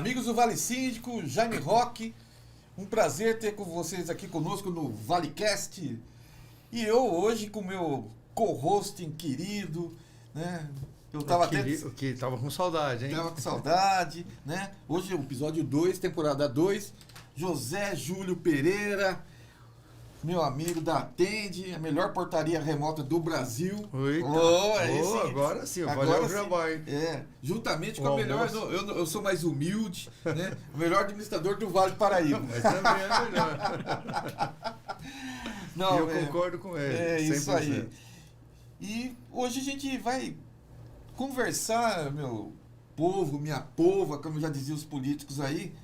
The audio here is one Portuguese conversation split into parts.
Amigos do Vale Síndico, Jaime Roque, um prazer ter com vocês aqui conosco no ValeCast. E eu hoje com meu co-hosting querido, né? Eu tava tava com saudade, hein? Tava com saudade, né? Hoje é o episódio 2, temporada 2. José Júlio Pereira, meu amigo da Atende, a melhor portaria remota do Brasil. Agora sim, agora sim. Trabalho. Juntamente com a melhor, eu sou mais humilde, né? O melhor administrador do Vale do Paraíba. Mas também é melhor. Não, eu concordo com ele. É 100%. isso aí. E hoje a gente vai conversar, meu povo, minha pova, como já diziam os políticos aí,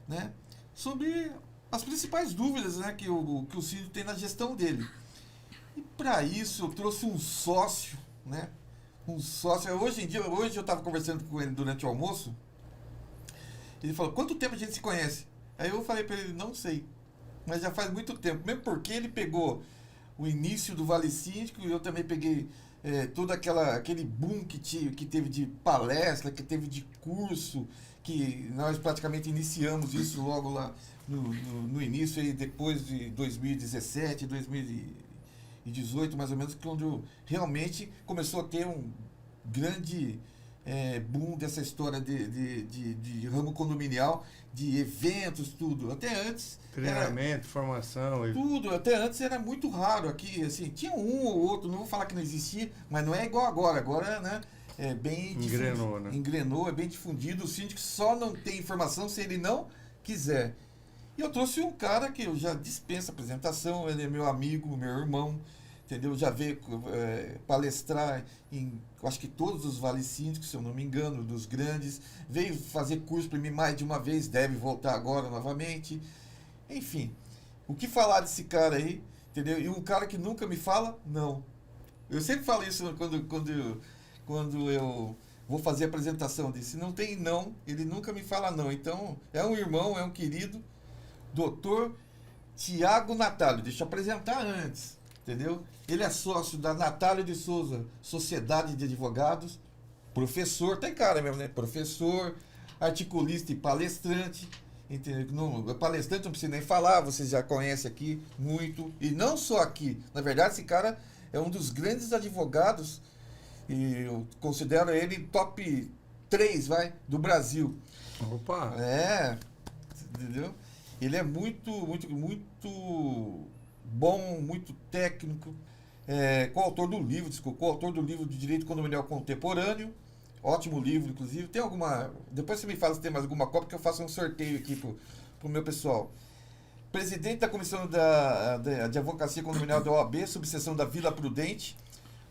né? Sobre as principais dúvidas, né, que o síndico tem na gestão dele. E para isso eu trouxe um sócio, né? Um sócio. Hoje eu estava conversando com ele durante o almoço. Ele falou: "Quanto tempo a gente se conhece?" Aí eu falei para ele: "Não sei, mas já faz muito tempo." Mesmo porque ele pegou o início do Vale Síndico e eu também peguei todo aquele boom que teve de palestra, que teve de curso, que nós praticamente iniciamos isso logo lá no início, aí depois de 2017, 2018, mais ou menos, quando realmente começou a ter um grande boom dessa história de ramo condominial, de eventos, tudo. Até antes... Treinamento, formação... Tudo. Até antes era muito raro aqui, assim, tinha um ou outro, não vou falar que não existia, mas não é igual agora. Agora, né, é bem... Engrenou, né? Engrenou, é bem difundido. O síndico só não tem informação se ele não quiser. E eu trouxe um cara que eu já dispenso apresentação, ele é meu amigo, meu irmão, entendeu? Já veio palestrar em, acho que todos os Vale Síndicos, se eu não me engano, dos grandes. Veio fazer curso para mim mais de uma vez, deve voltar agora novamente. Enfim, o que falar desse cara aí, entendeu? E um cara que nunca me fala não. Eu sempre falo isso quando eu vou fazer a apresentação dele. Se não tem não, ele nunca me fala não. Então, é um irmão, é um querido, Dr. Tiago Natalio. Deixa eu apresentar antes, entendeu? Ele é sócio da Natalio de Souza, Sociedade de Advogados, professor, tem cara mesmo, né? Professor, articulista e palestrante. Entendeu? Palestrante não precisa nem falar, vocês já conhecem aqui muito. E não só aqui. Na verdade, esse cara é um dos grandes advogados, e eu considero ele top 3, do Brasil. Opa! Entendeu? Ele é muito, muito, muito bom, muito técnico. Coautor do livro de Direito Condominial Contemporâneo. Ótimo livro, inclusive. Tem alguma... Depois você me fala se tem mais alguma cópia, que eu faço um sorteio aqui pro meu pessoal. Presidente da Comissão de Advocacia Condominial da OAB, subseção da Vila Prudente.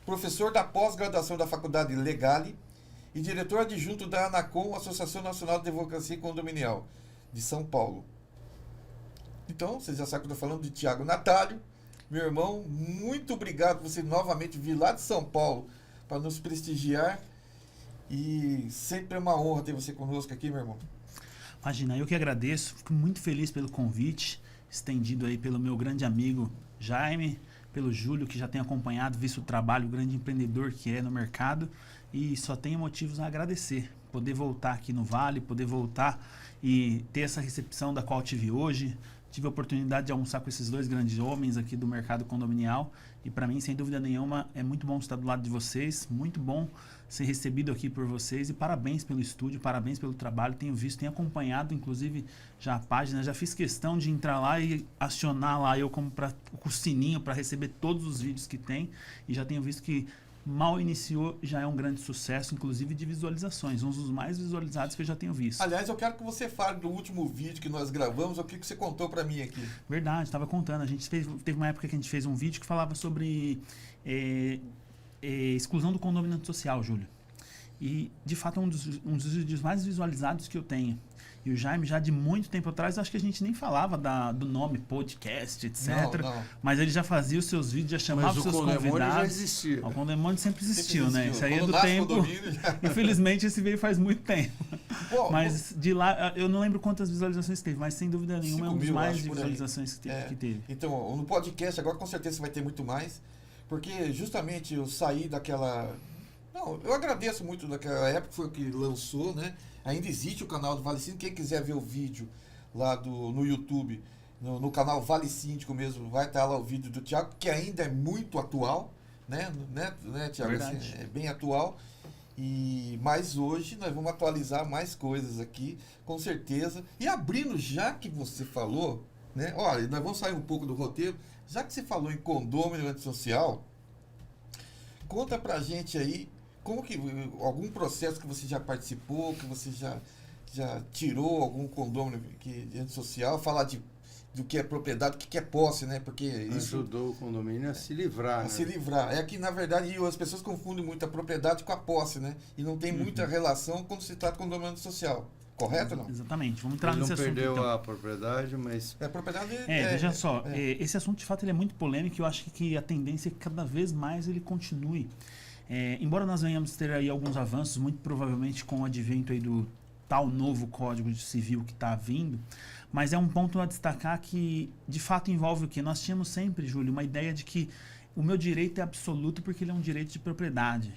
Professor da pós-graduação da Faculdade Legale. E diretor adjunto da ANACOM, Associação Nacional de Advocacia Condominial, de São Paulo. Então, vocês já sabem que eu estou falando de Tiago Natalio. Meu irmão, muito obrigado por você novamente vir lá de São Paulo para nos prestigiar. E sempre é uma honra ter você conosco aqui, meu irmão. Imagina, eu que agradeço, fico muito feliz pelo convite, estendido aí pelo meu grande amigo Jaime, pelo Júlio, que já tem acompanhado, visto o trabalho, o grande empreendedor que é no mercado, e só tenho motivos a agradecer. Poder voltar aqui no Vale, poder voltar e ter essa recepção da qual tive hoje. Tive a oportunidade de almoçar com esses dois grandes homens aqui do mercado condominial, e para mim, sem dúvida nenhuma, é muito bom estar do lado de vocês, muito bom ser recebido aqui por vocês, e parabéns pelo estúdio, parabéns pelo trabalho. Tenho visto, tenho acompanhado, inclusive, já a página, já fiz questão de entrar lá e acionar lá eu com o sininho para receber todos os vídeos que tem, e já tenho visto que mal iniciou, já é um grande sucesso, inclusive de visualizações, um dos mais visualizados que eu já tenho visto. Aliás, eu quero que você fale do último vídeo que nós gravamos, o que você contou para mim aqui. Verdade, estava contando. A gente teve uma época que a gente fez um vídeo que falava sobre exclusão do condomínio social, Júlio. E, de fato, é um dos vídeos mais visualizados que eu tenho. E o Jaime, já de muito tempo atrás, acho que a gente nem falava do nome podcast, etc. Não. Mas ele já fazia os seus vídeos, já chamava os seus convidados. O Condemônio já existia. O Condemônio sempre existiu, né? Isso aí é do tempo. Infelizmente, esse veio faz muito tempo. Mas de lá, eu não lembro quantas visualizações teve, mas sem dúvida nenhuma é um dos mais visualizações que teve. Então, no podcast, agora com certeza vai ter muito mais, porque justamente eu saí Não, eu agradeço muito daquela época, foi o que lançou, né? Ainda existe o canal do Vale Síndico. Quem quiser ver o vídeo lá no YouTube, no canal Vale Síndico mesmo, vai estar lá o vídeo do Thiago, que ainda é muito atual, né, Thiago? Assim, é bem atual. Mas hoje nós vamos atualizar mais coisas aqui, com certeza. E abrindo, já que você falou, né? Olha, nós vamos sair um pouco do roteiro. Já que você falou em condômino antissocial, conta pra gente aí como que algum processo que você já participou, que você já tirou algum condômino antissocial, falar do que é propriedade, do que é posse, né? Porque isso ajudou o condomínio a se livrar, se livrar. É que, na verdade, as pessoas confundem muito a propriedade com a posse, né? E não tem muita relação quando se trata de condomínio social. Correto ou não? Exatamente. Vamos entrar Ele nesse não assunto, perdeu então. a propriedade, mas... A propriedade veja só, esse assunto, de fato, ele é muito polêmico e eu acho que a tendência é que cada vez mais ele continue. Embora nós venhamos ter aí alguns avanços, muito provavelmente com o advento aí do tal novo Código Civil que está vindo, mas é um ponto a destacar que, de fato, envolve o quê? Nós tínhamos sempre, Júlio, uma ideia de que o meu direito é absoluto porque ele é um direito de propriedade.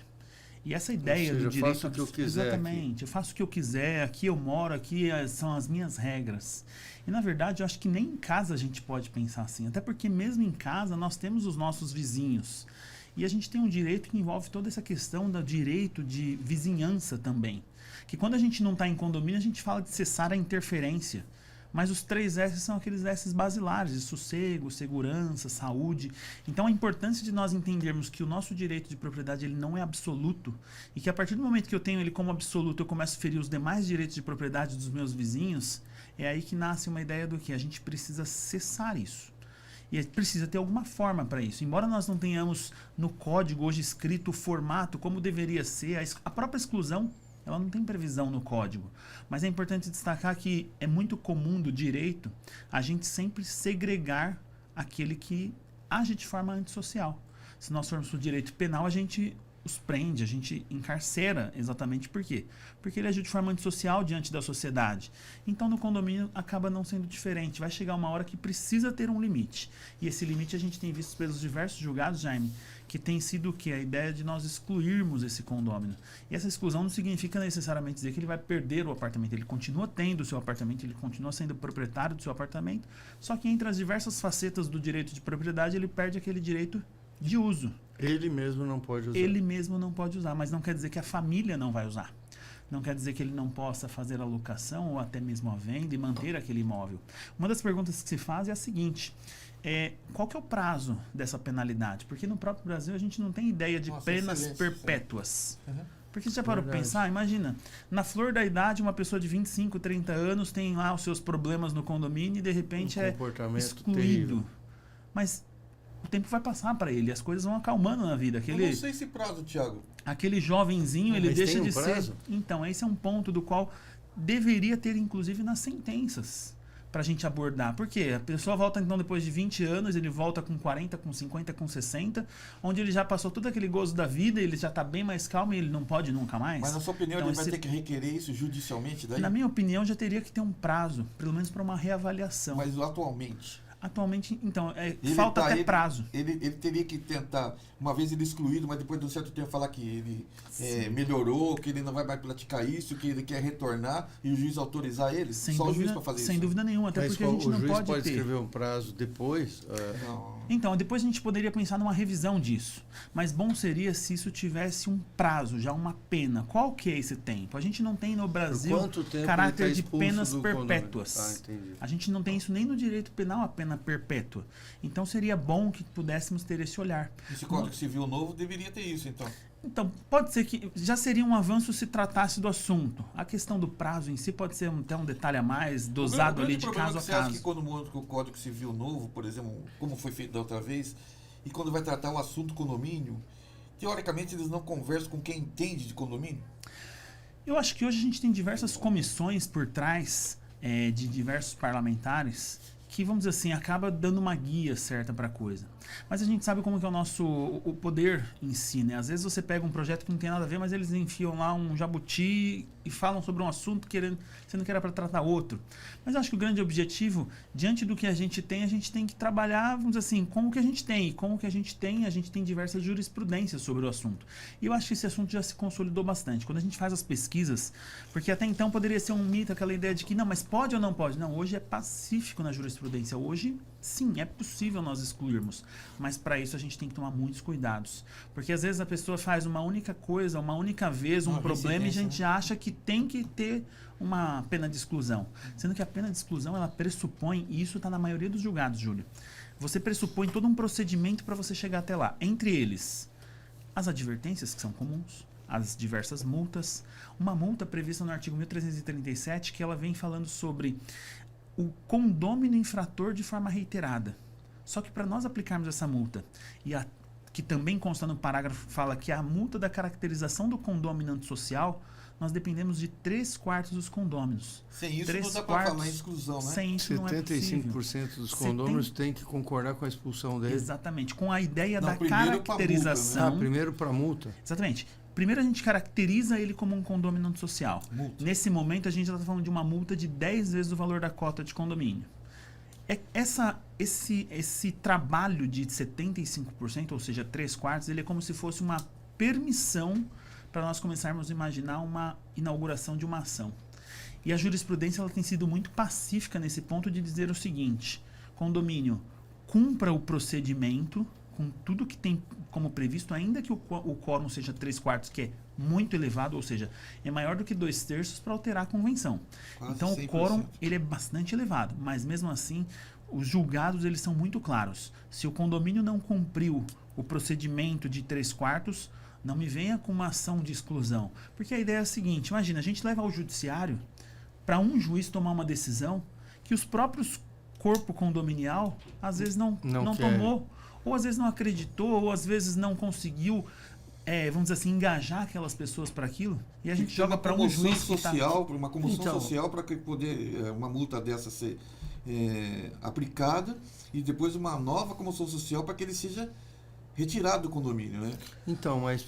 E essa ideia do direito... eu faço o que eu quiser. Exatamente. Aqui. Eu faço o que eu quiser, aqui eu moro, aqui são as minhas regras. E, na verdade, eu acho que nem em casa a gente pode pensar assim. Até porque, mesmo em casa, nós temos os nossos vizinhos. E a gente tem um direito que envolve toda essa questão do direito de vizinhança também. Que quando a gente não está em condomínio, a gente fala de cessar a interferência. Mas os 3 S são aqueles S basilares, de sossego, segurança, saúde. Então a importância de nós entendermos que o nosso direito de propriedade ele não é absoluto e que a partir do momento que eu tenho ele como absoluto, eu começo a ferir os demais direitos de propriedade dos meus vizinhos, é aí que nasce uma ideia do que a gente precisa cessar isso. E precisa ter alguma forma para isso. Embora nós não tenhamos no código hoje escrito o formato como deveria ser, a própria exclusão ela não tem previsão no código. Mas é importante destacar que é muito comum do direito a gente sempre segregar aquele que age de forma antissocial. Se nós formos para o direito penal, a gente os prende, a gente encarcera. Exatamente por quê? Porque ele agiu de forma antissocial diante da sociedade. Então, no condomínio, acaba não sendo diferente. Vai chegar uma hora que precisa ter um limite. E esse limite a gente tem visto pelos diversos julgados, Jaime, que tem sido o quê? A ideia de nós excluirmos esse condômino. E essa exclusão não significa necessariamente dizer que ele vai perder o apartamento. Ele continua tendo o seu apartamento, ele continua sendo proprietário do seu apartamento, só que entre as diversas facetas do direito de propriedade, ele perde aquele direito de uso. Ele mesmo não pode usar. Ele mesmo não pode usar, mas não quer dizer que a família não vai usar. Não quer dizer que ele não possa fazer a locação ou até mesmo a venda e manter aquele imóvel. Uma das perguntas que se faz é a seguinte: qual que é o prazo dessa penalidade? Porque no próprio Brasil a gente não tem ideia de penas perpétuas. Uhum. Porque você já parou para pensar? Imagina, na flor da idade, uma pessoa de 25, 30 anos tem lá os seus problemas no condomínio e de repente é excluído. Terrível. Mas o tempo vai passar para ele, as coisas vão acalmando na vida. Eu não sei esse prazo, Thiago. Aquele jovenzinho, ele deixa de ser... Então, esse é um ponto do qual deveria ter, inclusive, nas sentenças para a gente abordar. Por quê? A pessoa volta, então, depois de 20 anos, ele volta com 40, com 50, com 60, onde ele já passou todo aquele gozo da vida, ele já está bem mais calmo e ele não pode nunca mais. Mas, na sua opinião, então, ele vai ter que requerer isso judicialmente daí? Na minha opinião, já teria que ter um prazo, pelo menos para uma reavaliação. Mas atualmente... Atualmente, então, falta até prazo. Ele teria que tentar, uma vez ele excluído, mas depois de um certo tempo falar que ele melhorou, que ele não vai mais praticar isso, que ele quer retornar e o juiz autorizar ele? Só o juiz para fazer isso? Sem dúvida nenhuma, até porque a gente não pode ter. O juiz pode escrever um prazo depois? Não. Então, depois a gente poderia pensar numa revisão disso. Mas bom seria se isso tivesse um prazo, já uma pena. Qual que é esse tempo? A gente não tem no Brasil caráter de penas perpétuas. A gente não tem isso nem no direito penal, a pena perpétua. Então seria bom que pudéssemos ter esse olhar. Esse Código Civil novo deveria ter isso, então. Então, pode ser que já seria um avanço se tratasse do assunto. A questão do prazo em si pode ser até um detalhe a mais, dosado ali de caso a caso. Você acha que quando muda o Código Civil novo, por exemplo, como foi feito da outra vez, e quando vai tratar o assunto condomínio, teoricamente eles não conversam com quem entende de condomínio? Eu acho que hoje a gente tem diversas comissões por trás de diversos parlamentares que, vamos dizer assim, acaba dando uma guia certa para a coisa. Mas a gente sabe como que é o poder em si, né? Às vezes você pega um projeto que não tem nada a ver, mas eles enfiam lá um jabuti e falam sobre um assunto sendo que era para tratar outro. Mas eu acho que o grande objetivo, diante do que a gente tem que trabalhar, vamos dizer assim, com o que a gente tem. E com o que a gente tem diversas jurisprudências sobre o assunto. E eu acho que esse assunto já se consolidou bastante. Quando a gente faz as pesquisas, porque até então poderia ser um mito, aquela ideia de que não, mas pode ou não pode? Não, hoje é pacífico na jurisprudência. Hoje, sim, é possível nós excluirmos. Mas para isso a gente tem que tomar muitos cuidados. Porque às vezes a pessoa faz uma única coisa, uma única vez, um problema, e a gente acha que tem que ter uma pena de exclusão. Sendo que a pena de exclusão, ela pressupõe, e isso está na maioria dos julgados, Júlio, você pressupõe todo um procedimento para você chegar até lá. Entre eles, as advertências, que são comuns, as diversas multas. Uma multa prevista no artigo 1337, que ela vem falando sobre o condômino infrator de forma reiterada. Só que para nós aplicarmos essa multa, que também consta no parágrafo, fala que a multa da caracterização do condômino antissocial, nós dependemos de 3/4 dos condôminos. Sem isso não dá para falar em exclusão, né? Sem isso não é possível. 75% dos condôminos têm que concordar com a expulsão dele. Exatamente. Com a ideia da primeiro caracterização. multa, né? Primeiro para a multa. Exatamente. Primeiro a gente caracteriza ele como um condômino antissocial. Multa. Nesse momento a gente já está falando de uma multa de 10 vezes o valor da cota de condomínio. Esse trabalho de 75%, ou seja, 3/4, ele é como se fosse uma permissão para nós começarmos a imaginar uma inauguração de uma ação. E a jurisprudência ela tem sido muito pacífica nesse ponto de dizer o seguinte: condomínio, cumpra o procedimento com tudo que tem como previsto, ainda que o quórum seja 3/4, que é muito elevado, ou seja, é maior do que 2/3 para alterar a convenção. Quase então 100%. o quórum ele é bastante elevado, mas mesmo assim os julgados eles são muito claros. Se o condomínio não cumpriu o procedimento de 3/4, não me venha com uma ação de exclusão. Porque a ideia é a seguinte: imagina, a gente leva ao judiciário para um juiz tomar uma decisão que os próprios corpo condominial às vezes não tomou, ou às vezes não acreditou, ou às vezes não conseguiu, vamos dizer assim, engajar aquelas pessoas para aquilo, e a gente joga para um juiz social, uma comoção social para que poder uma multa dessa ser aplicada, e depois uma nova comoção social para que ele seja retirado do condomínio, né? Então, mas...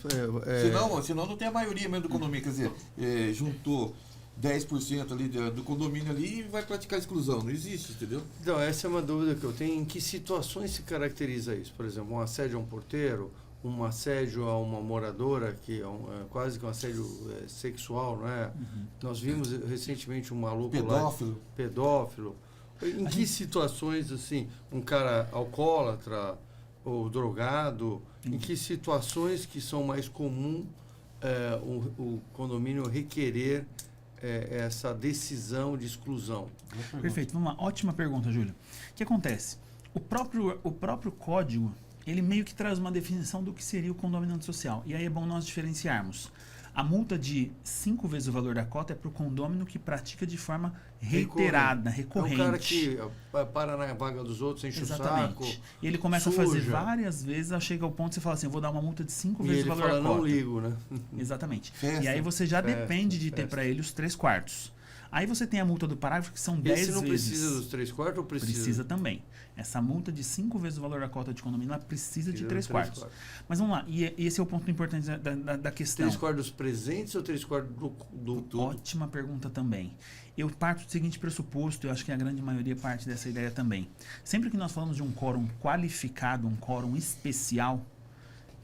Senão não tem a maioria mesmo do condomínio, quer dizer, juntou 10% ali do condomínio ali e vai praticar exclusão. Não existe, entendeu? Então, essa é uma dúvida que eu tenho. Em que situações se caracteriza isso? Por exemplo, um assédio a um porteiro, um assédio a uma moradora, que é quase que um assédio sexual, não é? Uhum. Nós vimos recentemente um maluco pedófilo. Em que situações, assim, um cara alcoólatra ou drogado, em que situações que são mais comum o condomínio requerer essa decisão de exclusão? Perfeito, vamos lá. Ótima pergunta, Júlio. O que acontece? O próprio código, ele meio que traz uma definição do que seria o condomínio antissocial. E aí é bom nós diferenciarmos. A multa de 5 vezes o valor da cota é para o condômino que pratica de forma reiterada, recorrente. É o cara que para na vaga dos outros, enche Exatamente. o saco. E ele começa suja. a fazer várias vezes, chega ao ponto de você falar assim, eu vou dar uma multa de 5 vezes o valor da cota. Não ligo, né? Exatamente. Festa. E aí você já depende de ter para ele os 3/4. Aí você tem a multa do parágrafo, que são 10 vezes. Esse não precisa dos 3/4 ou precisa? Precisa também. Essa multa de 5 vezes o valor da cota de condomínio, ela precisa de 3/4. Mas vamos lá, e esse é o ponto importante da questão. 3/4 dos presentes ou 3/4 do tudo? Ótima pergunta também. Eu parto do seguinte pressuposto, eu acho que a grande maioria parte dessa ideia também. Sempre que nós falamos de um quórum qualificado, um quórum especial,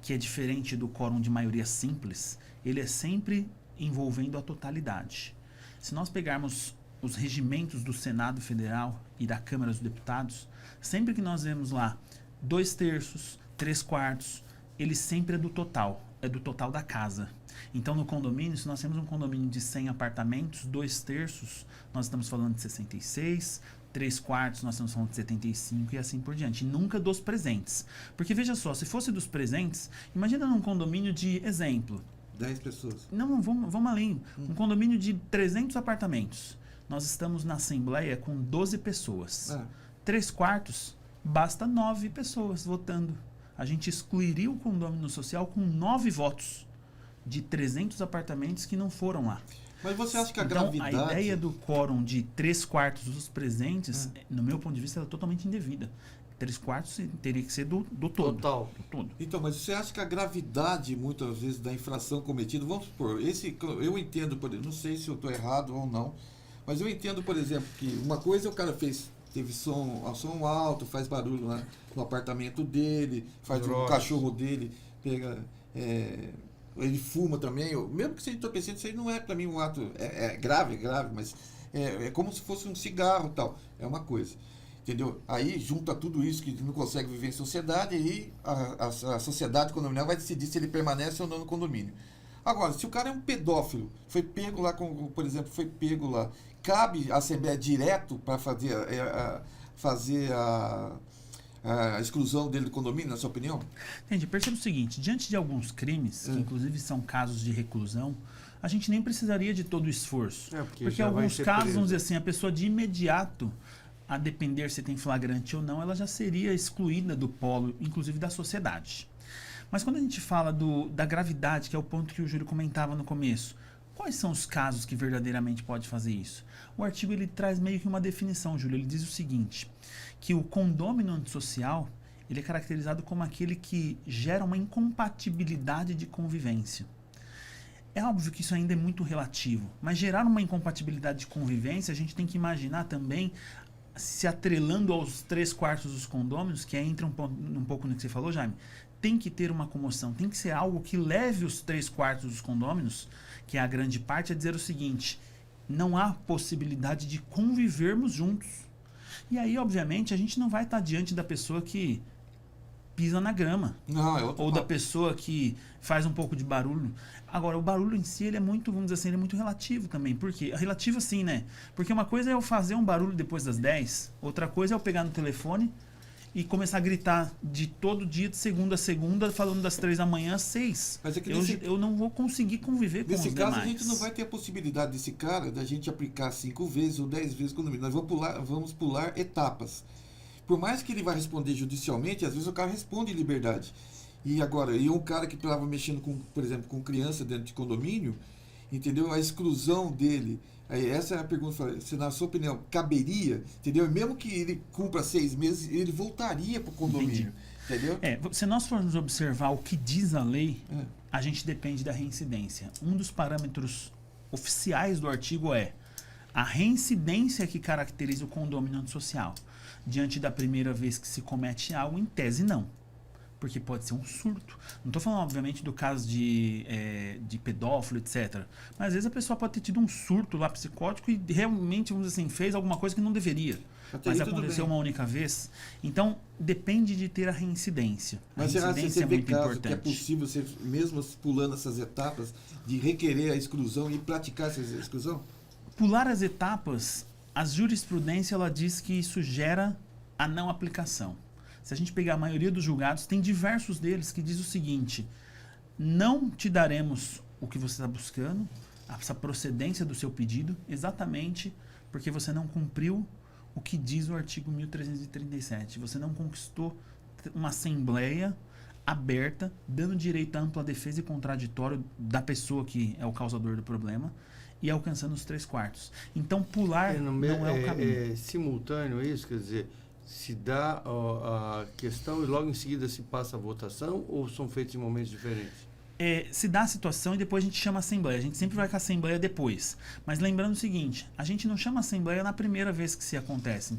que é diferente do quórum de maioria simples, ele é sempre envolvendo a totalidade. Se nós pegarmos os regimentos do Senado Federal e da Câmara dos Deputados, sempre que nós vemos lá 2/3, 3/4, ele sempre é do total da casa. Então, no condomínio, se nós temos um condomínio de 100 apartamentos, 2/3, nós estamos falando de 66, 3/4 nós estamos falando de 75 e assim por diante. E nunca dos presentes. Porque, veja só, se fosse dos presentes, imagina num condomínio de exemplo, 10 pessoas. Não, vamos além. Um condomínio de 300 apartamentos. Nós estamos na Assembleia com 12 pessoas. 3/4, basta 9 pessoas votando. A gente excluiria o condomínio social com 9 votos de 300 apartamentos que não foram lá. Mas você acha que a Então, gravidade... a ideia do quórum de 3/4 dos presentes, no meu ponto de vista, ela é totalmente indevida. 3/4 teria que ser do todo. Total. Do todo. Então, mas você acha que a gravidade, muitas vezes, da infração cometida... Vamos supor, eu entendo, não sei se eu estou errado ou não, mas eu entendo, por exemplo, que uma coisa o cara teve som alto, faz barulho lá no apartamento dele, faz o cachorro dele, pega... ele fuma também, mesmo que seja entorpecente, isso aí não é para mim um ato, é grave, mas é como se fosse um cigarro e tal, é uma coisa, entendeu? Aí junta tudo isso que não consegue viver em sociedade, e a sociedade condominial vai decidir se ele permanece ou não no condomínio. Agora, se o cara é um pedófilo, foi pego lá, por exemplo, cabe a Assembleia direto para fazer a exclusão dele do condomínio, na sua opinião? Entendi. Perceba o seguinte, diante de alguns crimes, que inclusive são casos de reclusão, a gente nem precisaria de todo o esforço. Porque em alguns casos, vamos dizer assim, a pessoa de imediato, a depender se tem flagrante ou não, ela já seria excluída do polo, inclusive da sociedade. Mas quando a gente fala da gravidade, que é o ponto que o Júlio comentava no começo, quais são os casos que verdadeiramente pode fazer isso? O artigo ele traz meio que uma definição, Júlio. Ele diz o seguinte, que o condômino antissocial ele é caracterizado como aquele que gera uma incompatibilidade de convivência. É óbvio que isso ainda é muito relativo, mas gerar uma incompatibilidade de convivência, a gente tem que imaginar também se atrelando aos 3/4 dos condôminos, que entra um pouco no que você falou, Jaime, tem que ter uma comoção, tem que ser algo que leve os 3/4 dos condôminos, que é a grande parte, a dizer o seguinte: não há possibilidade de convivermos juntos. E aí, obviamente, a gente não vai estar diante da pessoa que pisa na grama. Não, ou da pessoa que faz um pouco de barulho. Agora, o barulho em si, ele é muito, vamos dizer assim, ele é muito relativo também. Por quê? Relativo assim, né? Porque uma coisa é eu fazer um barulho depois das 10, outra coisa é eu pegar no telefone e começar a gritar de todo dia, de segunda a segunda, falando das 3 da manhã às 6. Mas é que eu não vou conseguir conviver com os demais. Nesse caso, a gente não vai ter a possibilidade desse cara, da gente aplicar 5 vezes ou 10 vezes quando nós vamos pular etapas. Por mais que ele vá responder judicialmente, às vezes o cara responde em liberdade. E agora, um cara que estava mexendo, por exemplo, com criança dentro de condomínio, entendeu? A exclusão dele, essa é a pergunta, se na sua opinião caberia, entendeu? Mesmo que ele cumpra 6 meses, ele voltaria para o condomínio, entendeu? Se nós formos observar o que diz a lei, a gente depende da reincidência. Um dos parâmetros oficiais do artigo é a reincidência que caracteriza o condômino antissocial. Diante da primeira vez que se comete algo, em tese não. Porque pode ser um surto. Não estou falando, obviamente, do caso de pedófilo, etc. Mas às vezes a pessoa pode ter tido um surto lá psicótico e realmente, vamos dizer assim, fez alguma coisa que não deveria. Mas aconteceu uma única vez. Então, depende de ter a reincidência. Mas será que você vê caso que é possível, você, mesmo pulando essas etapas, de requerer a exclusão e praticar essa exclusão? Pular as etapas, a jurisprudência ela diz que isso gera a não aplicação. Se a gente pegar a maioria dos julgados, tem diversos deles que diz o seguinte: não te daremos o que você está buscando, essa procedência do seu pedido, exatamente porque você não cumpriu o que diz o artigo 1337. Você não conquistou uma assembleia aberta, dando direito à ampla defesa e contraditório da pessoa que é o causador do problema, e alcançando os 3/4. Então, pular não é o caminho. É simultâneo isso? Quer dizer, se dá a questão e logo em seguida se passa a votação, ou são feitos em momentos diferentes? Se dá a situação e depois a gente chama a assembleia. A gente sempre vai com a assembleia depois. Mas lembrando o seguinte, a gente não chama a assembleia na primeira vez que se acontece.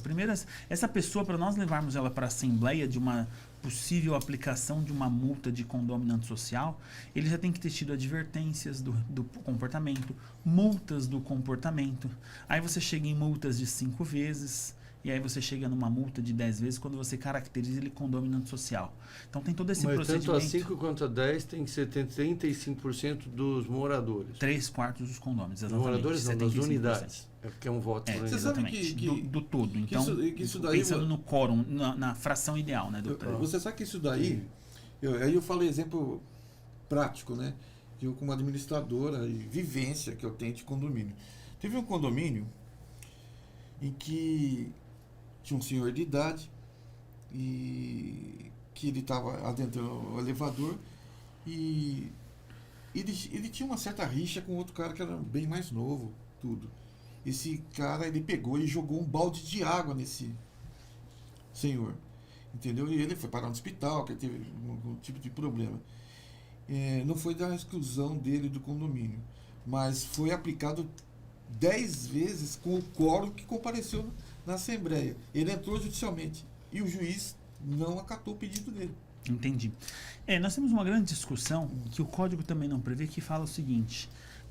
Essa pessoa, para nós levarmos ela para a assembleia de uma possível aplicação de uma multa de condômino antissocial, ele já tem que ter tido advertências do comportamento, multas do comportamento. Aí você chega em multas de 5 vezes, e aí você chega numa multa de 10 vezes quando você caracteriza ele condômino antissocial. Então tem todo esse procedimento. Mas tanto a 5 quanto a 10 tem que ser 35% dos moradores. 3/4 dos condôminos, exatamente. Dos moradores não, das unidades. É porque é um voto. Você sabe que do todo. Então, isso daí, pensando no quórum, na fração ideal, né, doutor? Você sabe que isso daí... Aí eu falo exemplo prático, né? Eu, como administradora e vivência que eu tenho de condomínio. Teve um condomínio em que tinha um senhor de idade e que ele estava adentrando o elevador e ele tinha uma certa rixa com outro cara que era bem mais novo, tudo. Esse cara, ele pegou e jogou um balde de água nesse senhor, entendeu? E ele foi parar no hospital, que ele teve algum tipo de problema. Não foi da exclusão dele do condomínio, mas foi aplicado 10 vezes com o quórum que compareceu na Assembleia. Ele entrou judicialmente e o juiz não acatou o pedido dele. Entendi. Nós temos uma grande discussão que o código também não prevê, que fala o seguinte: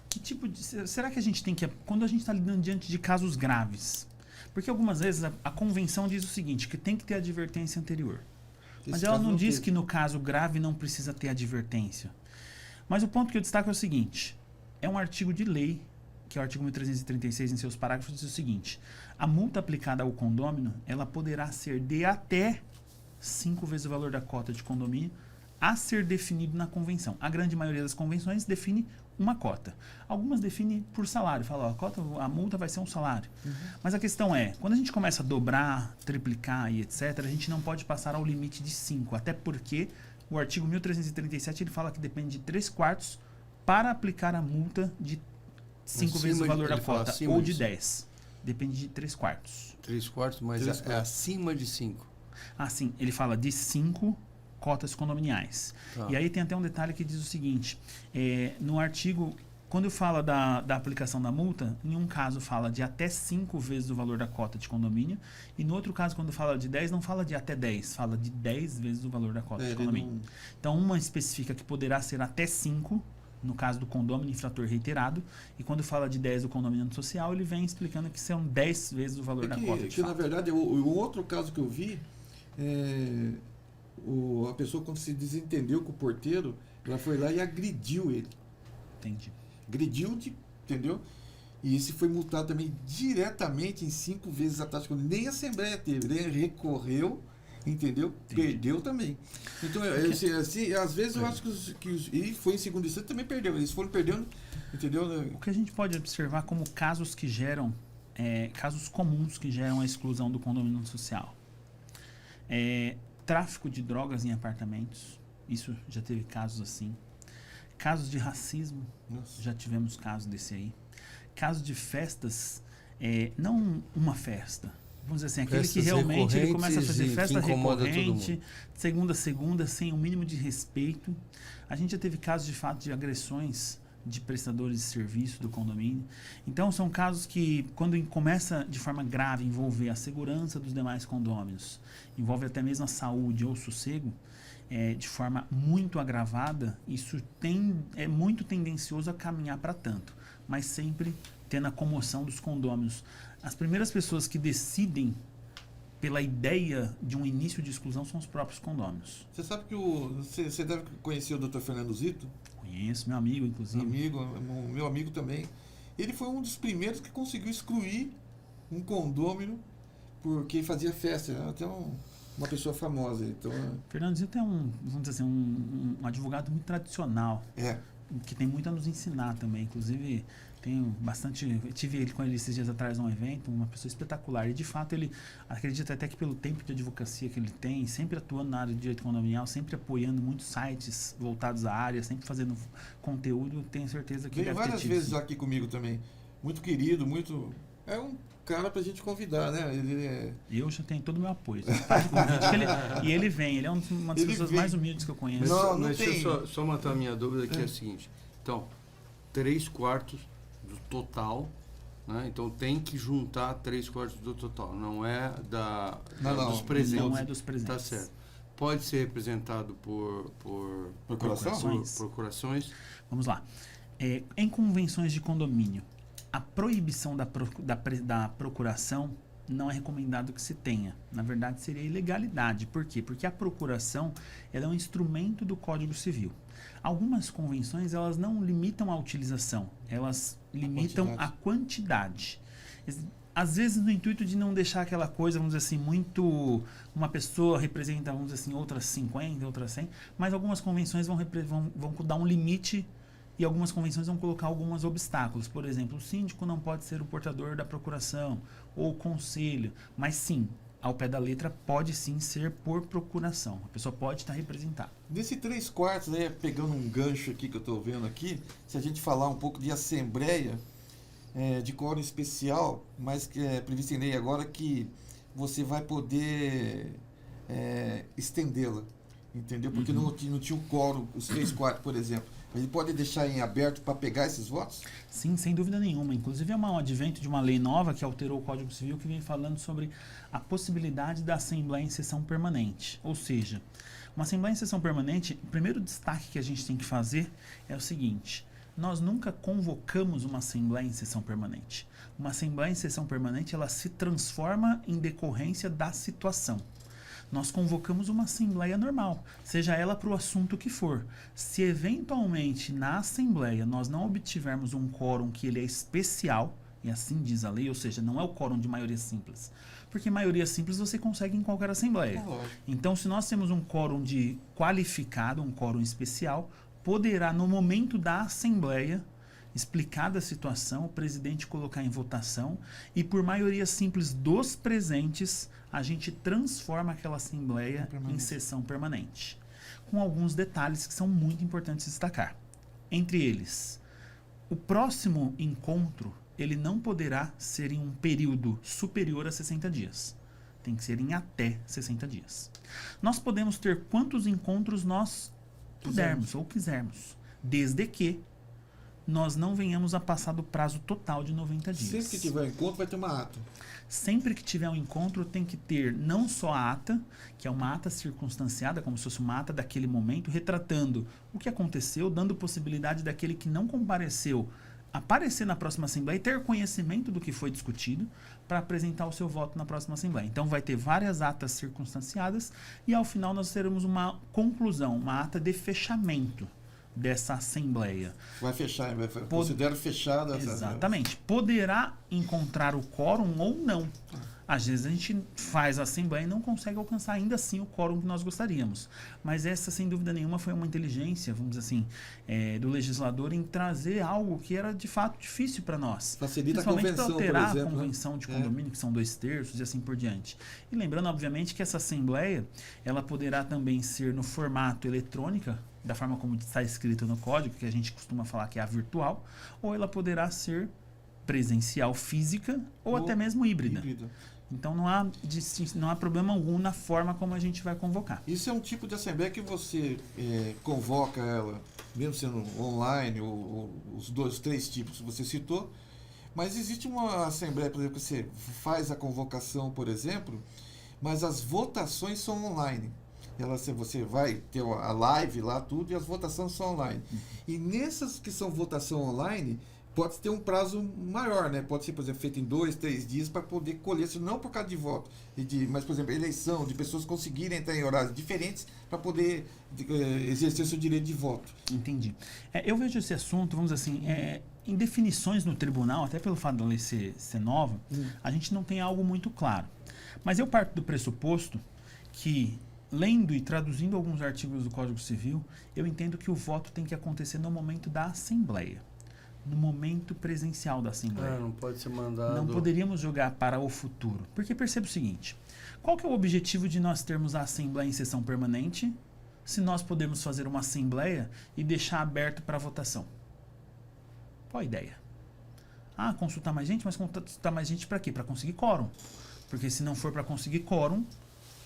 que tipo de. Será que a gente tem que. Quando a gente está lidando diante de casos graves? Porque algumas vezes a convenção diz o seguinte, que tem que ter advertência anterior. Mas ela não diz que no caso grave não precisa ter advertência. Mas o ponto que eu destaco é o seguinte: é um artigo de lei, que é o artigo 1336, em seus parágrafos, diz o seguinte: a multa aplicada ao condômino, ela poderá ser de até 5 vezes o valor da cota de condomínio, a ser definido na convenção. A grande maioria das convenções define uma cota. Algumas definem por salário, falam, a multa vai ser um salário. Mas a questão é, quando a gente começa a dobrar, triplicar e etc., a gente não pode passar ao limite de 5, até porque o artigo 1337 ele fala que depende de 3/4 para aplicar a multa de 5 vezes o valor da cota, ou de 10. Depende de 3/4. 3/4, mas é acima de 5. Ah, sim. Ele fala de 5 cotas condominiais. Tá. E aí tem até um detalhe que diz o seguinte: no artigo, quando fala da aplicação da multa, em um caso fala de até 5 vezes o valor da cota de condomínio, e no outro caso, quando fala de 10, não fala de até 10, fala de 10 vezes o valor da cota de condomínio. Então, uma especifica que poderá ser até 5, no caso do condômino infrator reiterado, e quando fala de 10 do condomínio social, ele vem explicando que são 10 vezes o valor da cota de fato. Na verdade, o outro caso que eu vi, a pessoa, quando se desentendeu com o porteiro, ela foi lá e agrediu ele. Entendi. Agrediu, entendeu? E esse foi multado também diretamente em 5 vezes a taxa. Nem a Assembleia teve, ele recorreu, entendeu? Entendi. Perdeu também. Então, assim, às vezes eu acho e foi em segunda instância também perdeu. Eles foram perdendo, entendeu? O que a gente pode observar como casos que geram, casos comuns que geram a exclusão do condomínio social. Tráfico de drogas em apartamentos, isso já teve casos assim. Casos de racismo, já tivemos casos desse aí. Casos de festas, não uma festa. Vamos dizer assim, aquele que realmente ele começa a fazer festa recorrente, segunda a segunda, sem o mínimo de respeito. A gente já teve casos de fato de agressões de prestadores de serviço do condomínio. Então, são casos que, quando começa de forma grave, envolver a segurança dos demais condôminos, envolve até mesmo a saúde ou sossego, de forma muito agravada, isso é muito tendencioso a caminhar para tanto, mas sempre tendo a comoção dos condôminos. As primeiras pessoas que decidem pela ideia de um início de exclusão são os próprios condôminos. Você sabe que você deve conhecer o Dr. Fernando Zito? Conheço, meu amigo, inclusive. Meu amigo também. Ele foi um dos primeiros que conseguiu excluir um condômino porque fazia festa. Era até uma pessoa famosa. Então, Fernando Zito é vamos dizer assim, um advogado muito tradicional. Que tem muito a nos ensinar também. Inclusive, tenho bastante. Eu tive com ele esses dias atrás num evento, uma pessoa espetacular. E de fato ele acredita até que pelo tempo de advocacia que ele tem, sempre atuando na área de direito condominial, sempre apoiando muitos sites voltados à área, sempre fazendo conteúdo, tenho certeza que veio várias vezes aqui comigo também. Muito querido, muito. É um cara pra gente convidar, né? Eu já tenho todo o meu apoio. E ele vem, ele é uma das pessoas mais humildes que eu conheço. Mas deixa eu só matar a minha dúvida, que é a seguinte. Então, 3/4 do total, né? Então tem que juntar 3/4 do total, não é dos presentes. Não é dos presentes. Tá certo. Pode ser representado por procurações. Vamos lá. Em convenções de condomínio, a proibição da procuração não é recomendado que se tenha. Na verdade, seria ilegalidade. Por quê? Porque a procuração ela é um instrumento do Código Civil. Algumas convenções elas não limitam a utilização, elas limitam a quantidade. Às vezes no intuito de não deixar aquela coisa, vamos dizer assim, muito... Uma pessoa representa, vamos dizer assim, outras 50, outras 100, mas algumas convenções vão dar um limite e algumas convenções vão colocar alguns obstáculos. Por exemplo, o síndico não pode ser o portador da procuração ou o conselho, mas sim, ao pé da letra, pode sim ser por procuração. A pessoa pode estar representada. Nesse 3/4, né, pegando um gancho aqui que eu estou vendo aqui, se a gente falar um pouco de assembleia de quórum especial, mas que é previsto em lei agora que você vai poder estendê-la, entendeu? Porque não tinha o quórum, os 3/4, por exemplo. Ele pode deixar em aberto para pegar esses votos? Sim, sem dúvida nenhuma. Inclusive é um advento de uma lei nova que alterou o Código Civil, que vem falando sobre a possibilidade da Assembleia em sessão permanente. Ou seja, uma Assembleia em sessão permanente, o primeiro destaque que a gente tem que fazer é o seguinte: nós nunca convocamos uma Assembleia em sessão permanente. Uma Assembleia em sessão permanente, ela se transforma em decorrência da situação. Nós convocamos uma assembleia normal, seja ela para o assunto que for. Se eventualmente na assembleia nós não obtivermos um quórum que ele é especial, e assim diz a lei, ou seja, não é o quórum de maioria simples, porque maioria simples você consegue em qualquer assembleia. Então, se nós temos um quórum de qualificado, um quórum especial, poderá, no momento da assembleia, explicada a situação, o presidente colocar em votação e por maioria simples dos presentes, a gente transforma aquela assembleia em sessão permanente. Com alguns detalhes que são muito importantes destacar. Entre eles, o próximo encontro, ele não poderá ser em um período superior a 60 dias. Tem que ser em até 60 dias. Nós podemos ter quantos encontros nós pudermos ou quisermos, desde que nós não venhamos a passar do prazo total de 90 dias. Sempre que tiver um encontro, vai ter uma ata. Sempre que tiver um encontro, tem que ter não só a ata, que é uma ata circunstanciada, como se fosse uma ata daquele momento, retratando o que aconteceu, dando possibilidade daquele que não compareceu aparecer na próxima Assembleia e ter conhecimento do que foi discutido para apresentar o seu voto na próxima Assembleia. Então, vai ter várias atas circunstanciadas e, ao final, nós teremos uma conclusão, uma ata de fechamento dessa Assembleia. Vai fechar, considero fechada. Exatamente. Poderá encontrar o quórum ou não. Às vezes a gente faz a Assembleia e não consegue alcançar ainda assim o quórum que nós gostaríamos. Mas essa, sem dúvida nenhuma, foi uma inteligência, vamos dizer assim, do legislador em trazer algo que era de fato difícil para nós. Facilita a principalmente convenção, para alterar por exemplo, a convenção de condomínio, que são 2/3 e assim por diante. E lembrando, obviamente, que essa Assembleia, ela poderá também ser no formato eletrônica, da forma como está escrito no código, que a gente costuma falar que é a virtual, ou ela poderá ser presencial física ou até mesmo híbrida. Então não há problema algum na forma como a gente vai convocar. Isso é um tipo de assembleia que você convoca ela, mesmo sendo online, ou os 3 tipos que você citou, mas existe uma assembleia, por exemplo, que você faz a convocação, por exemplo, mas as votações são online. Você vai ter a live lá, tudo, e as votações são online. E nessas que são votação online, pode ter um prazo maior, né? Pode ser, por exemplo, feito em 2, 3 dias para poder colher, não por causa de voto, mas, por exemplo, eleição, de pessoas conseguirem entrar em horários diferentes para poder exercer seu direito de voto. Entendi. Eu vejo esse assunto, vamos dizer assim, em definições no tribunal, até pelo fato da lei ser nova, a gente não tem algo muito claro. Mas eu parto do pressuposto que, lendo e traduzindo alguns artigos do Código Civil, eu entendo que o voto tem que acontecer no momento da Assembleia. No momento presencial da Assembleia. Não pode ser mandado. Não poderíamos jogar para o futuro. Porque perceba o seguinte: qual que é o objetivo de nós termos a Assembleia em sessão permanente se nós podemos fazer uma Assembleia e deixar aberto para votação? Qual a ideia? Consultar mais gente? Mas consultar mais gente para quê? Para conseguir quórum. Porque se não for para conseguir quórum,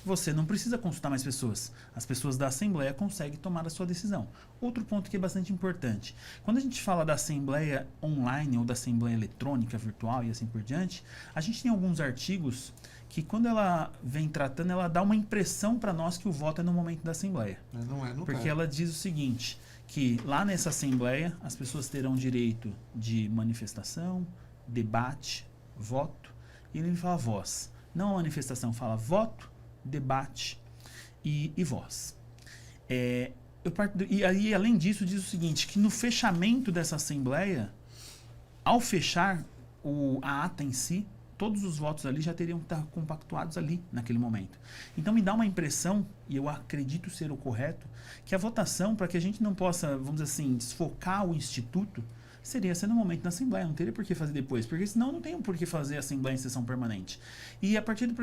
você não precisa consultar mais pessoas. As pessoas da Assembleia conseguem tomar a sua decisão. Outro ponto que é bastante importante. Quando a gente fala da Assembleia online ou da Assembleia eletrônica, virtual e assim por diante, a gente tem alguns artigos que, quando ela vem tratando, ela dá uma impressão para nós que o voto é no momento da Assembleia. Mas não é, não porque ela diz o seguinte, que lá nessa Assembleia as pessoas terão direito de manifestação, debate, voto, e ele fala voz. Não a manifestação, fala voto, debate e voz. E aí, além disso, diz o seguinte, que no fechamento dessa Assembleia, ao fechar a ata em si, todos os votos ali já teriam que estar compactuados ali, naquele momento. Então, me dá uma impressão, e eu acredito ser o correto, que a votação, para que a gente não possa, vamos dizer assim, desfocar o Instituto, seria ser no momento da Assembleia, não teria por que fazer depois, porque senão não tem por que fazer a Assembleia em sessão permanente. E a partir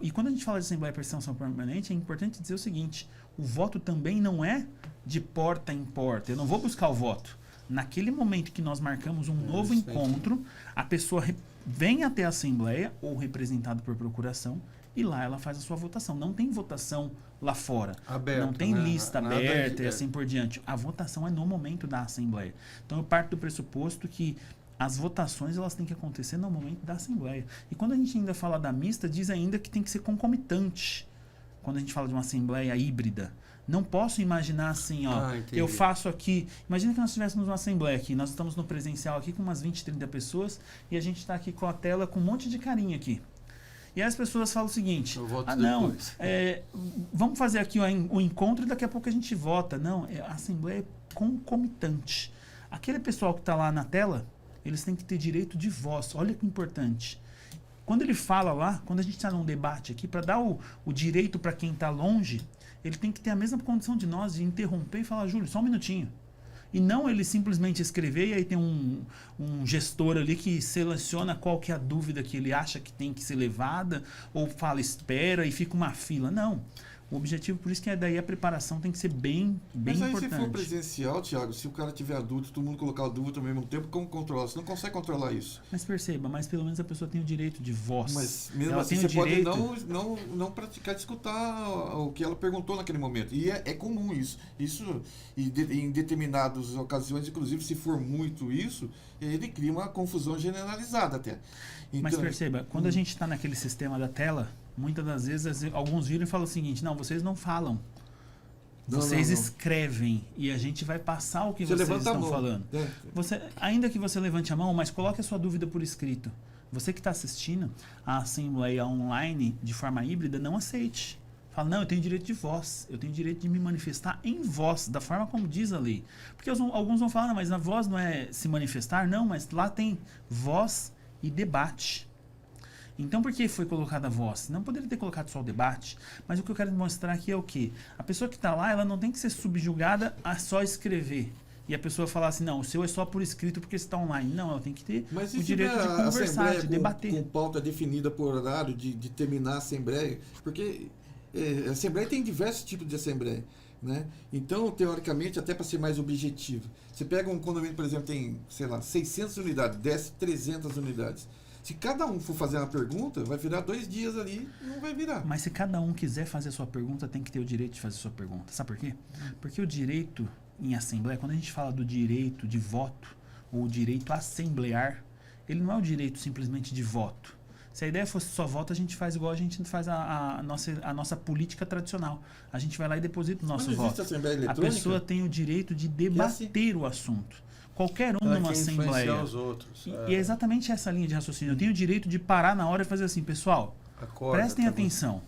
e quando a gente fala de Assembleia em sessão permanente, é importante dizer o seguinte, o voto também não é de porta em porta, eu não vou buscar o voto. Naquele momento que nós marcamos um novo encontro, a pessoa vem até a Assembleia, ou representado por procuração, e lá ela faz a sua votação. Não tem votação lá fora. Aberto, não tem né? lista Nada aberta e assim por diante. A votação é no momento da Assembleia. Então eu parto do pressuposto que as votações elas têm que acontecer no momento da Assembleia. E quando a gente ainda fala da mista, diz ainda que tem que ser concomitante. Quando a gente fala de uma Assembleia híbrida. Não posso imaginar assim, ó, eu faço aqui... Imagina que nós estivéssemos uma Assembleia aqui, nós estamos no presencial aqui com umas 20, 30 pessoas e a gente está aqui com a tela com um monte de carinha aqui. E aí as pessoas falam o seguinte, vamos fazer aqui o encontro e daqui a pouco a gente vota. Não, a Assembleia é concomitante. Aquele pessoal que está lá na tela, eles têm que ter direito de voz. Olha que importante. Quando ele fala lá, quando a gente está num debate aqui, para dar o direito para quem está longe, ele tem que ter a mesma condição de nós, de interromper e falar, Júlio, só um minutinho. E não ele simplesmente escrever e aí tem um gestor ali que seleciona qual que é a dúvida que ele acha que tem que ser levada, ou fala espera e fica uma fila. Não. O objetivo, por isso que daí a preparação tem que ser bem importante. Mas aí se for presencial, Thiago, se o cara tiver dúvida, todo mundo colocar a dúvida ao mesmo tempo, como controlar? Você não consegue controlar isso. Mas perceba, pelo menos a pessoa tem o direito de voz. Mas mesmo ela assim, você pode não praticar de escutar o que ela perguntou naquele momento. E é comum isso. Isso, em determinadas ocasiões, inclusive, se for muito isso, ele cria uma confusão generalizada até. Então, mas perceba, quando a gente está naquele sistema da tela, muitas das vezes alguns viram e falam o seguinte, não, vocês não falam, vocês escrevem e a gente vai passar o que vocês estão falando. Ainda que você levante a mão, mas coloque a sua dúvida por escrito. Você que está assistindo a Assembleia online de forma híbrida, não aceite. Fala, não, eu tenho direito de voz, eu tenho direito de me manifestar em voz, da forma como diz a lei. Porque alguns vão falar, não, mas a voz não é se manifestar, não, mas lá tem voz e debate. Então, por que foi colocada a voz? Não poderia ter colocado só o debate, mas o que eu quero mostrar aqui é o quê? A pessoa que está lá, ela não tem que ser subjugada a só escrever. E a pessoa falar assim, não, o seu é só por escrito porque você está online. Não, ela tem que ter o direito de conversar, de debater. Com pauta definida por horário, de terminar a Assembleia, porque a Assembleia tem diversos tipos de Assembleia. Né? Então, teoricamente, até para ser mais objetivo, você pega um condomínio, por exemplo, tem, sei lá, 600 unidades, desce 300 unidades. Se cada um for fazer uma pergunta, vai virar 2 dias ali, não vai virar. Mas se cada um quiser fazer a sua pergunta, tem que ter o direito de fazer a sua pergunta. Sabe por quê? Porque o direito em Assembleia, quando a gente fala do direito de voto, ou o direito assemblear, ele não é o direito simplesmente de voto. Se a ideia fosse só voto, a gente faz igual a gente faz a nossa política tradicional. A gente vai lá e deposita o nosso voto. A pessoa tem o direito de debater o assunto. Qualquer um numa Assembleia. Os outros. E é exatamente essa linha de raciocínio. Eu tenho o direito de parar na hora e fazer assim, pessoal, prestem atenção.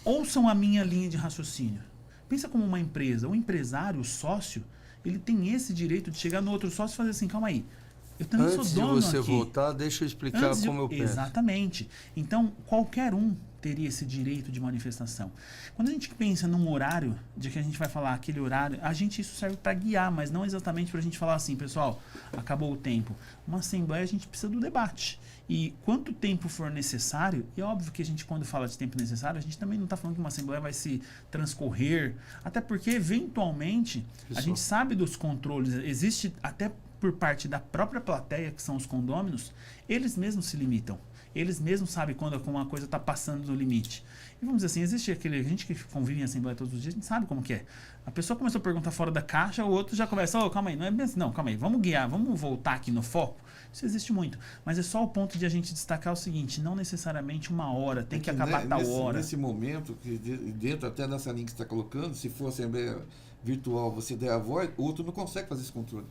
Ouçam a minha linha de raciocínio. Pensa como uma empresa. O empresário, o sócio, ele tem esse direito de chegar no outro sócio e fazer assim, calma aí. Eu também sou dono Antes de você aqui. votar, deixa eu explicar como eu penso. Exatamente. Então, qualquer um teria esse direito de manifestação. Quando a gente pensa num horário, de que a gente vai falar aquele horário, isso serve para guiar, mas não exatamente para a gente falar assim, pessoal, acabou o tempo. Uma Assembleia, a gente precisa do debate. E quanto tempo for necessário, e é óbvio que a gente, quando fala de tempo necessário, a gente também não está falando que uma Assembleia vai se transcorrer, até porque, eventualmente, a gente sabe dos controles, existe até por parte da própria plateia, que são os condôminos, eles mesmos se limitam. Eles mesmos sabem quando uma coisa está passando do limite. E vamos dizer assim, existe a gente que convive em Assembleia todos os dias, a gente sabe como que é. A pessoa começou a perguntar fora da caixa, o outro já começa, calma aí, não é bem assim, não, calma aí, vamos guiar, vamos voltar aqui no foco. Isso existe muito. Mas é só o ponto de a gente destacar o seguinte, não necessariamente uma hora, tem que acabar tal hora. Nesse momento, dentro até dessa linha que você está colocando, se for Assembleia virtual, você der a voz, o outro não consegue fazer esse controle.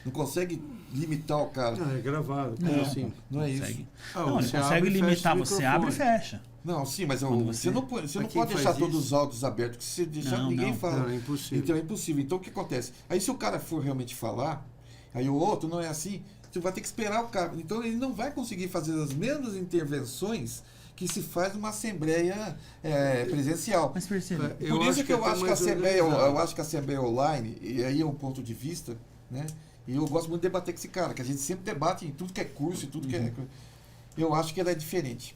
Não consegue limitar o cara. Não, é gravado. Não, assim? Não é isso. Não, ele consegue limitar, você abre e fecha. Não, sim, mas você não pode deixar todos os áudios abertos, porque se deixar ninguém fala. Não, é impossível. Então é impossível. Então o que acontece? Aí se o cara for realmente falar, aí o outro não é assim, você vai ter que esperar o cara. Então ele não vai conseguir fazer as mesmas intervenções que se faz numa Assembleia presencial. Mas perceba. Por isso que eu acho que a Assembleia online, e aí é um ponto de vista, né? E eu gosto muito de debater com esse cara, que a gente sempre debate em tudo que é curso, e tudo que é... Eu acho que ela é diferente.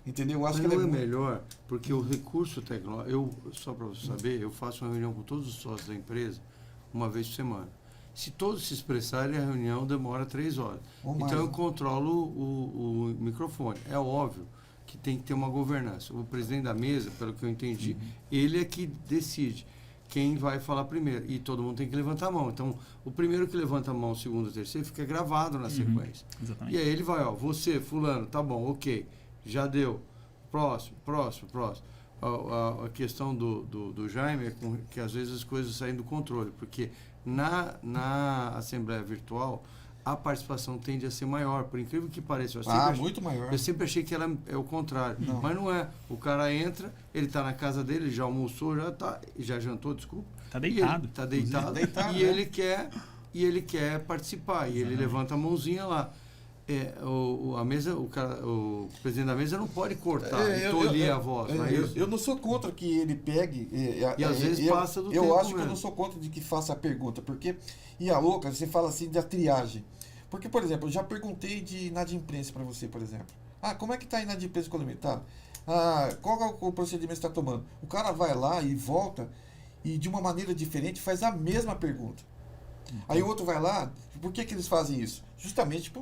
Entendeu? Eu acho Mas que não ela é melhor, porque o recurso tecnológico, só para você saber, eu faço uma reunião com todos os sócios da empresa uma vez por semana. Se todos se expressarem, a reunião demora 3 horas. Ou Então mais, eu né? controlo o microfone. É óbvio que tem que ter uma governança. O presidente da mesa, pelo que eu entendi, ele é que decide quem vai falar primeiro. E todo mundo tem que levantar a mão. Então, o primeiro que levanta a mão, o segundo, o terceiro, fica gravado na sequência. Exatamente. E aí ele vai, ó, você, fulano, tá bom, ok, já deu. Próximo. A questão do Jaime é que às vezes as coisas saem do controle, porque na Assembleia Virtual a participação tende a ser maior, por incrível que pareça. Muito maior. Eu sempre achei que é o contrário, Não. mas não é. O cara entra, ele está na casa dele, já almoçou, já jantou, desculpa. Tá deitado. Está deitado, Deitado, e né? ele quer participar, e ele levanta a mãozinha lá. O presidente da mesa não pode cortar e tolher a voz. Não é isso? Eu não sou contra que ele pegue. E às vezes passa do tempo Eu acho que eu mesmo. não sou contra de que faça a pergunta, porque. E a louca, você fala assim da triagem. Porque, por exemplo, eu já perguntei de inadimplência para você, por exemplo. Como é que está a inadimplência econômica? Tá. Qual é o procedimento que você está tomando? O cara vai lá e volta e de uma maneira diferente faz a mesma pergunta. Aí o outro vai lá, por que eles fazem isso? Justamente,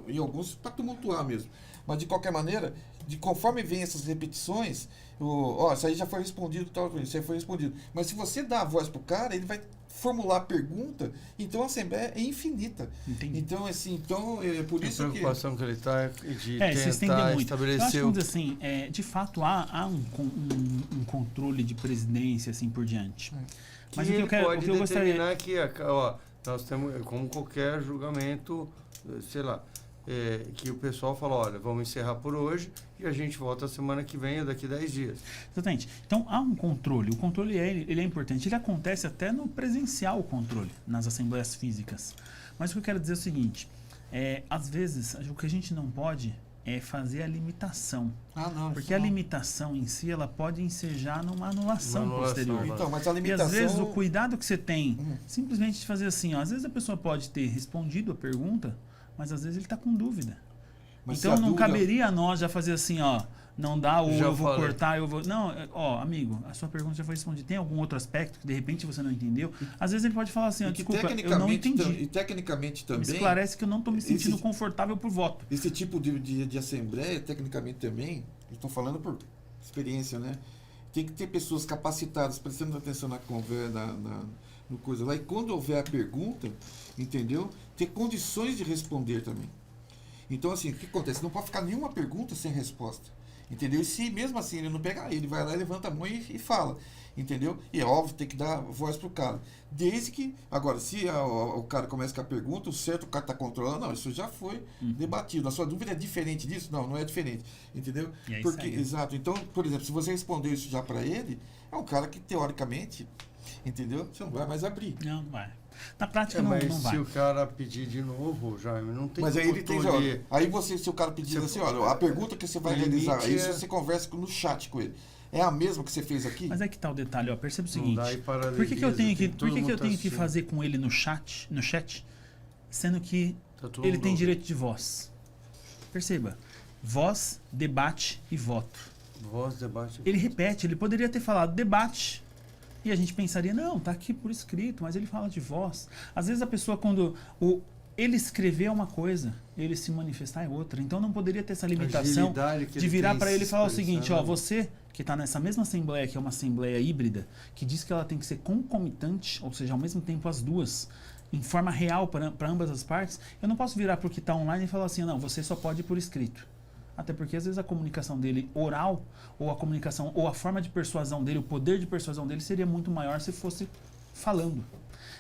em alguns, para tumultuar mesmo. Mas de qualquer maneira, conforme vem essas repetições, isso aí já foi respondido, isso aí foi respondido. Mas se você dá a voz pro cara, ele vai formular a pergunta, então a Assembleia é infinita. Entendi. Então, assim, é por isso A que... preocupação que ele está de se estende tentar muito. Eu acho estabelecer que, vamos dizer assim, de fato há um controle de presidência assim por diante. que Mas o que ele eu quero, pode o que eu gostaria, determinar que nós temos, como qualquer julgamento, sei lá, que o pessoal fala, olha, vamos encerrar por hoje e a gente volta a semana que vem ou daqui 10 dias. exatamente. Então há um controle. O controle ele é importante. Ele acontece até no presencial, o controle, nas assembleias físicas. Mas o que eu quero dizer é o seguinte: às vezes o que a gente não pode é fazer a limitação. não. Porque a limitação em si ela pode ensejar numa anulação posterior. Então, mas a E limitação... às vezes o cuidado que você tem, simplesmente de fazer assim, às vezes a pessoa pode ter respondido a pergunta, mas às vezes ele está com dúvida. Mas se Então a não dúvida- caberia a nós já fazer assim, não dá, ou Já eu vou falei. cortar, eu vou... Não, amigo, a sua pergunta já foi respondida. Tem algum outro aspecto que de repente você não entendeu? Às vezes ele pode falar assim, E que desculpa, eu não entendi. E tecnicamente Me também... esclarece que eu não estou me sentindo esse- confortável por voto. Esse tipo de assembleia, tecnicamente também, eu estou falando por experiência, né? Tem que ter pessoas capacitadas, prestando atenção na conversa, no coisa lá. E quando houver a pergunta, entendeu? Ter condições de responder também. Então, assim, o que acontece? Não pode ficar nenhuma pergunta sem resposta. Entendeu? E se mesmo assim ele não pegar, ele vai lá, levanta a mão e fala. Entendeu? E é óbvio, tem que dar voz pro cara. Desde que. Agora, se o cara começa com a pergunta, o certo o cara está controlando, não, isso já foi debatido. A sua dúvida é diferente disso? Não, não é diferente. Entendeu? E aí Porque, segue. exato. Então, por exemplo, se você respondeu isso já para ele, é um cara que, teoricamente, entendeu? Você não vai mais abrir. Não vai. Na prática Mas não se vai. o cara pedir de novo, Jaime, não tem Mas aí como ele tem. tolher. Aí você, se o cara pedir assim, olha, a pergunta que você vai o limite realizar, aí é- você conversa no chat com ele. É a mesma que você fez aqui? Mas é que tá o detalhe, perceba o Não seguinte. dá e paralisia, Por que eu tenho que, tem todo mundo tá assistindo. fazer com ele no chat, sendo que Tá todo ele mundo tem ouvindo. direito de voz? Perceba. Voz, debate e voto. Voz, debate. Ele repete, ele poderia ter falado debate. E a gente pensaria, não, tá aqui por escrito, mas ele fala de voz. Às vezes a pessoa, quando ele escrever é uma coisa, ele se manifestar é outra. Então não poderia ter essa limitação Agilidade que de ele virar tem para ele e se falar o seguinte, expressando. você que está nessa mesma assembleia, que é uma assembleia híbrida, que diz que ela tem que ser concomitante, ou seja, ao mesmo tempo as duas, em forma real para ambas as partes, eu não posso virar para o que está online e falar assim, não, você só pode ir por escrito. Até porque às vezes a comunicação dele oral, ou a comunicação, ou a forma de persuasão dele, o poder de persuasão dele seria muito maior se fosse falando.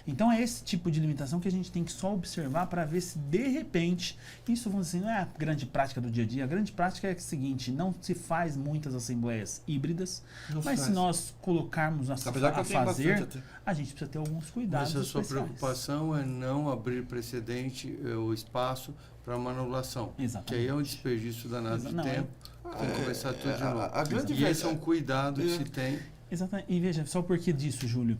Então é esse tipo de limitação que a gente tem que só observar para ver se de repente, isso vamos dizer, não é a grande prática do dia a dia. A grande prática é a seguinte, não se faz muitas assembleias híbridas, Não mas se faz. nós colocarmos Apesar que a eu tenho fazer, bastante até. a gente precisa ter alguns cuidados Mas a sua especiais. preocupação é não abrir precedente, o espaço para uma anulação. Exatamente. Que aí é um desperdício danado de Não, tempo. Tem que começar tudo de novo. a grande E esse é um verdade- cuidado que se tem. Exatamente. E veja, só o porquê disso, Júlio.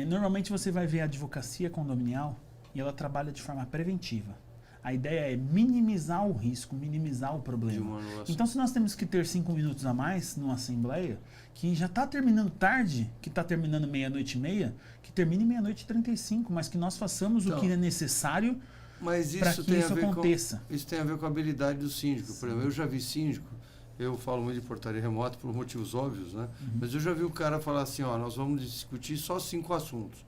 Normalmente você vai ver a advocacia condominial e ela trabalha de forma preventiva. A ideia é minimizar o risco, minimizar o problema. Então, se nós temos que ter 5 minutos a mais numa assembleia, que já está terminando tarde, que está terminando 00:30, que termine 00:35, mas que nós façamos o que é necessário para que isso aconteça. Isso tem a ver com a habilidade do síndico. Por exemplo, eu já vi síndico, eu falo muito de portaria remota por motivos óbvios, né? Mas eu já vi o cara falar assim, ó, nós vamos discutir só 5 assuntos.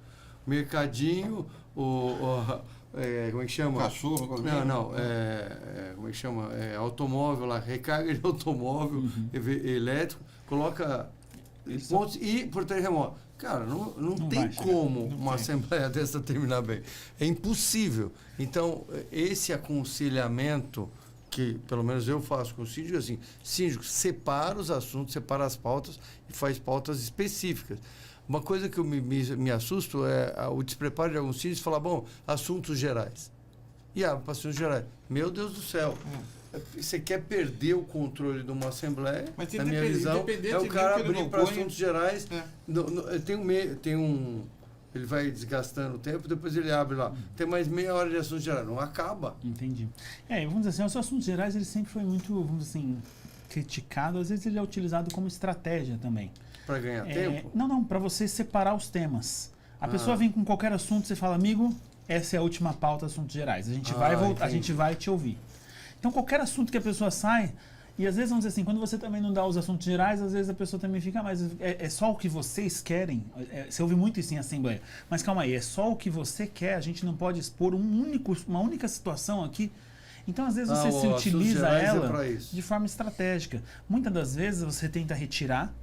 Mercadinho, como é que chama? Cachorro. Como é que chama? Automóvel lá, recarga de automóvel elétrico, coloca pontos e portaria remota. Cara, não tem como uma assembleia dessa terminar bem. É impossível. Então, esse aconselhamento que, pelo menos eu faço com o síndico, assim, síndico, separa os assuntos, separa as pautas e faz pautas específicas. Uma coisa que eu me assusto é o despreparo de alguns síndicos falar, bom, assuntos gerais. E para assuntos gerais. Meu Deus do céu. Você quer perder o controle de uma assembleia, mas na minha visão, é o cara abrir para assuntos gerais. Ele vai desgastando o tempo, depois ele abre lá. Tem mais meia hora de assuntos gerais. Não acaba. Entendi. Vamos dizer assim, os assuntos gerais, ele sempre foi muito, vamos dizer assim, criticado. Às vezes ele é utilizado como estratégia também. Para ganhar tempo? Não, para você separar os temas. A pessoa vem com qualquer assunto, você fala, amigo, essa é a última pauta, assuntos gerais. A gente vai voltar, a gente vai te ouvir. Então, qualquer assunto que a pessoa sai, e às vezes, vamos dizer assim, quando você também não dá os assuntos gerais, às vezes a pessoa também fica, mas é só o que vocês querem? Você ouve muito isso em assembleia. Mas calma aí, é só o que você quer, a gente não pode expor uma única situação aqui. Então, às vezes, você se utiliza ela de forma estratégica. Muitas das vezes, você tenta retirar,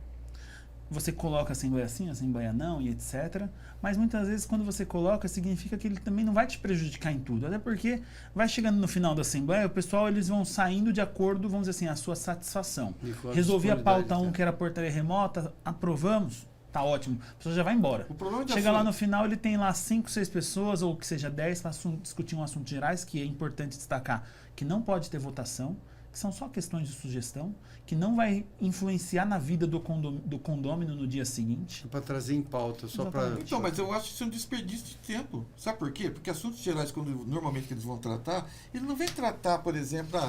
você coloca a assembleia assim, a assembleia não, e etc. Mas muitas vezes, quando você coloca, significa que ele também não vai te prejudicar em tudo. Até porque vai chegando no final da assembleia, o pessoal eles vão saindo de acordo, vamos dizer assim, a sua satisfação. Resolvi a pauta 1, que era a portaria remota, aprovamos, tá ótimo. A pessoa já vai embora. Chega lá no final, ele tem lá 5, 6 pessoas, ou que seja 10, para discutir um assunto gerais, que é importante destacar que não pode ter votação, que são só questões de sugestão, que não vai influenciar na vida do condômino no dia seguinte. Para trazer em pauta, só para... Então, mas eu acho isso um desperdício de tempo. Sabe por quê? Porque assuntos gerais, normalmente que eles vão tratar, ele não vem tratar, por exemplo,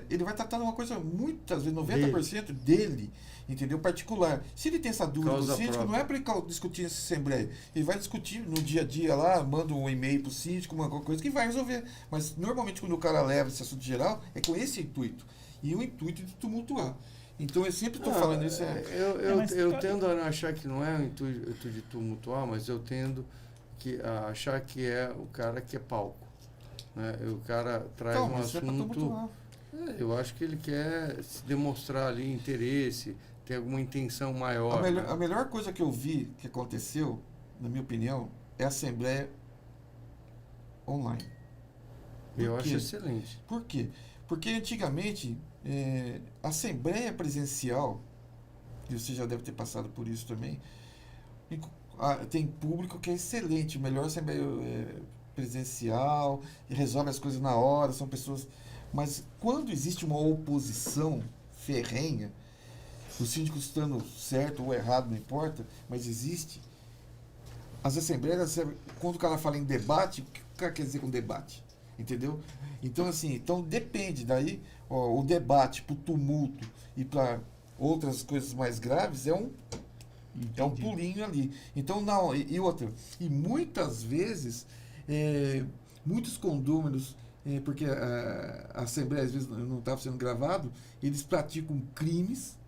ele vai tratar de uma coisa, muitas vezes, 90% dele, entendeu? Particular. Se ele tem essa dúvida do síndico, não é para ele discutir essa assembleia. Ele vai discutir no dia a dia lá, manda um e-mail para o síndico, uma coisa que vai resolver. Mas, normalmente, quando o cara leva esse assunto geral, é com esse intuito. E o intuito de tumultuar. Então, eu sempre estou falando isso. Eu tendo a achar que não é o intuito de tumultuar, mas eu tendo a achar que é o cara que é palco. Né? O cara traz um assunto... eu acho que ele quer se demonstrar ali interesse, tem alguma intenção maior. A melhor coisa que eu vi que aconteceu, na minha opinião, é a assembleia online. Eu acho excelente. Por quê? Porque antigamente, a assembleia presencial, e você já deve ter passado por isso também, tem público que é excelente, melhor assembleia presencial, e resolve as coisas na hora, são pessoas... Mas quando existe uma oposição ferrenha, o síndico estando certo ou errado, não importa, mas existe, as assembleias, quando o cara fala em debate, o que o cara quer dizer com debate? Entendeu? Então, assim, depende. Daí, o debate para o tumulto e para outras coisas mais graves é um pulinho ali. Então, não, e outra. E muitas vezes, muitos condôminos, porque a assembleia às vezes não estava sendo gravado, eles praticam crimes,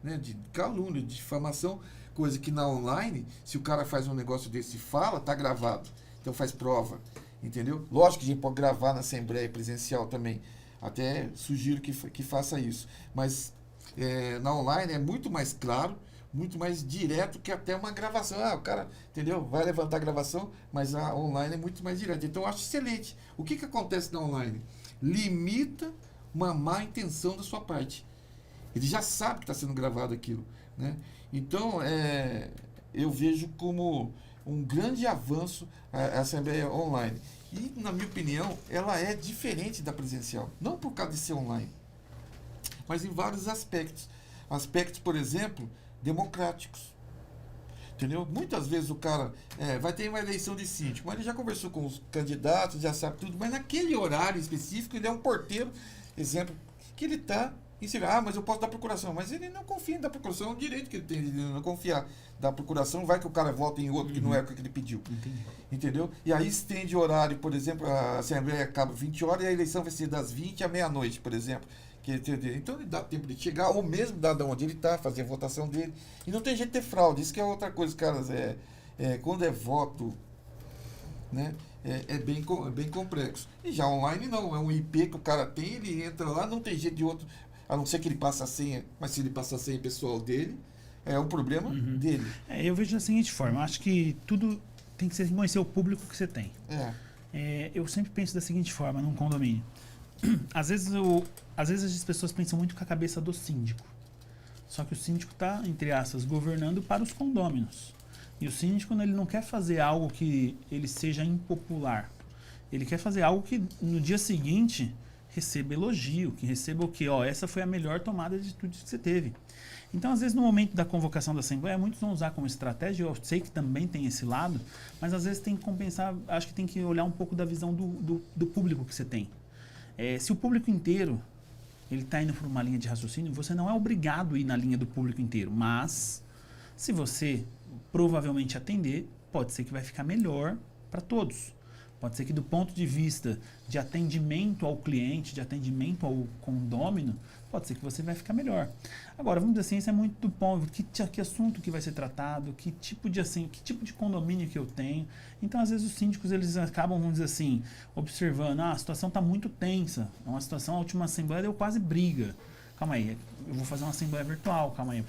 né, de calúnia, de difamação, coisa que na online, se o cara faz um negócio desse e fala, tá gravado. Então faz prova. Entendeu? Lógico que a gente pode gravar na assembleia presencial também. Até sugiro que faça isso. Mas na online é muito mais claro, muito mais direto que até uma gravação. O cara, entendeu? Vai levantar a gravação, mas a online é muito mais direto. Então eu acho excelente. O que acontece na online? Limita uma má intenção da sua parte. Ele já sabe que está sendo gravado aquilo. Né? Então, eu vejo como um grande avanço a assembleia online. E, na minha opinião, ela é diferente da presencial. Não por causa de ser online, mas em vários aspectos. Aspectos, por exemplo, democráticos. Entendeu? Muitas vezes o cara vai ter uma eleição de síndico, mas ele já conversou com os candidatos, já sabe tudo, mas naquele horário específico ele é um porteiro, exemplo, que ele está inserido. Ah, mas eu posso dar procuração, mas ele não confia em dar procuração, é um direito que ele tem, ele não confiar. Dar procuração, vai que o cara vota em outro que não é o que ele pediu. Entendi. Entendeu? E aí estende o horário, por exemplo, a Assembleia acaba 20 horas e a eleição vai ser das 20 à meia-noite, por exemplo. Então ele dá tempo de chegar, ou mesmo dar de onde ele está, fazer a votação dele. E não tem jeito de ter fraude. Isso que é outra coisa, caras. Quando é voto, né, é bem complexo. E já online não, é um IP que o cara tem, ele entra lá, não tem jeito de outro, a não ser que ele passe a senha, mas se ele passa a senha pessoal dele, é um problema dele. Eu vejo da seguinte forma, eu acho que tudo tem que ser conhecer o público que você tem. Eu sempre penso da seguinte forma, num condomínio. Às vezes as pessoas pensam muito com a cabeça do síndico. Só que o síndico está, entre aspas, governando para os condôminos. E o síndico ele não quer fazer algo que ele seja impopular. Ele quer fazer algo que no dia seguinte receba elogio, que receba o quê? Essa foi a melhor tomada de atitude que você teve. Então, às vezes, no momento da convocação da Assembleia, muitos vão usar como estratégia, eu sei que também tem esse lado, mas às vezes tem que compensar, acho que tem que olhar um pouco da visão do público que você tem. Se o público inteiro ele está indo por uma linha de raciocínio, você não é obrigado a ir na linha do público inteiro, mas se você provavelmente atender, pode ser que vai ficar melhor para todos. Pode ser que do ponto de vista de atendimento ao cliente, de atendimento ao condômino, pode ser que você vai ficar melhor. Agora, vamos dizer assim, isso é muito do ponto, que assunto que vai ser tratado, que tipo de condomínio que eu tenho. Então, às vezes, os síndicos, eles acabam, vamos dizer assim, observando, a situação está muito tensa, é uma situação, a última assembleia deu quase briga. Calma aí, eu vou fazer uma assembleia virtual, calma aí,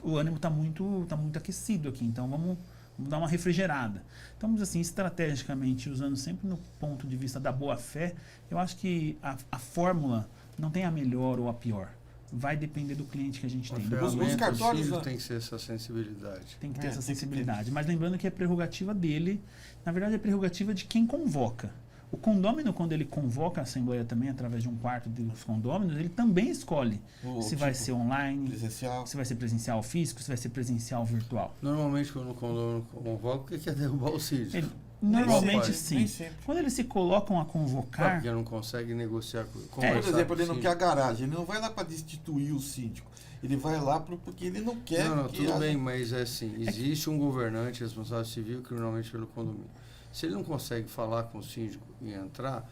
o ânimo está muito aquecido aqui, então vamos dar uma refrigerada. Então, vamos dizer assim, estrategicamente, usando sempre no ponto de vista da boa-fé, eu acho que a fórmula não tem a melhor ou a pior. Vai depender do cliente que a gente tem. Os cartórios tem que ser essa sensibilidade. Tem que ter essa sensibilidade. Mas lembrando que é prerrogativa dele, na verdade é prerrogativa de quem convoca. O condômino, quando ele convoca a Assembleia também, através de um quarto dos condôminos, ele também escolhe se vai ser online, presencial, se vai ser presencial físico, se vai ser presencial virtual. Normalmente, quando o condômino convoca, o que é derrubar o síndico? Normalmente sim. Quando eles se colocam a convocar... Porque não consegue negociar por exemplo, ele não quer a garagem, ele não vai lá para destituir o síndico. Ele vai lá porque ele não quer... Não, tudo bem, mas é assim, existe um governante responsável civil criminalmente pelo condomínio. Se ele não consegue falar com o síndico e entrar,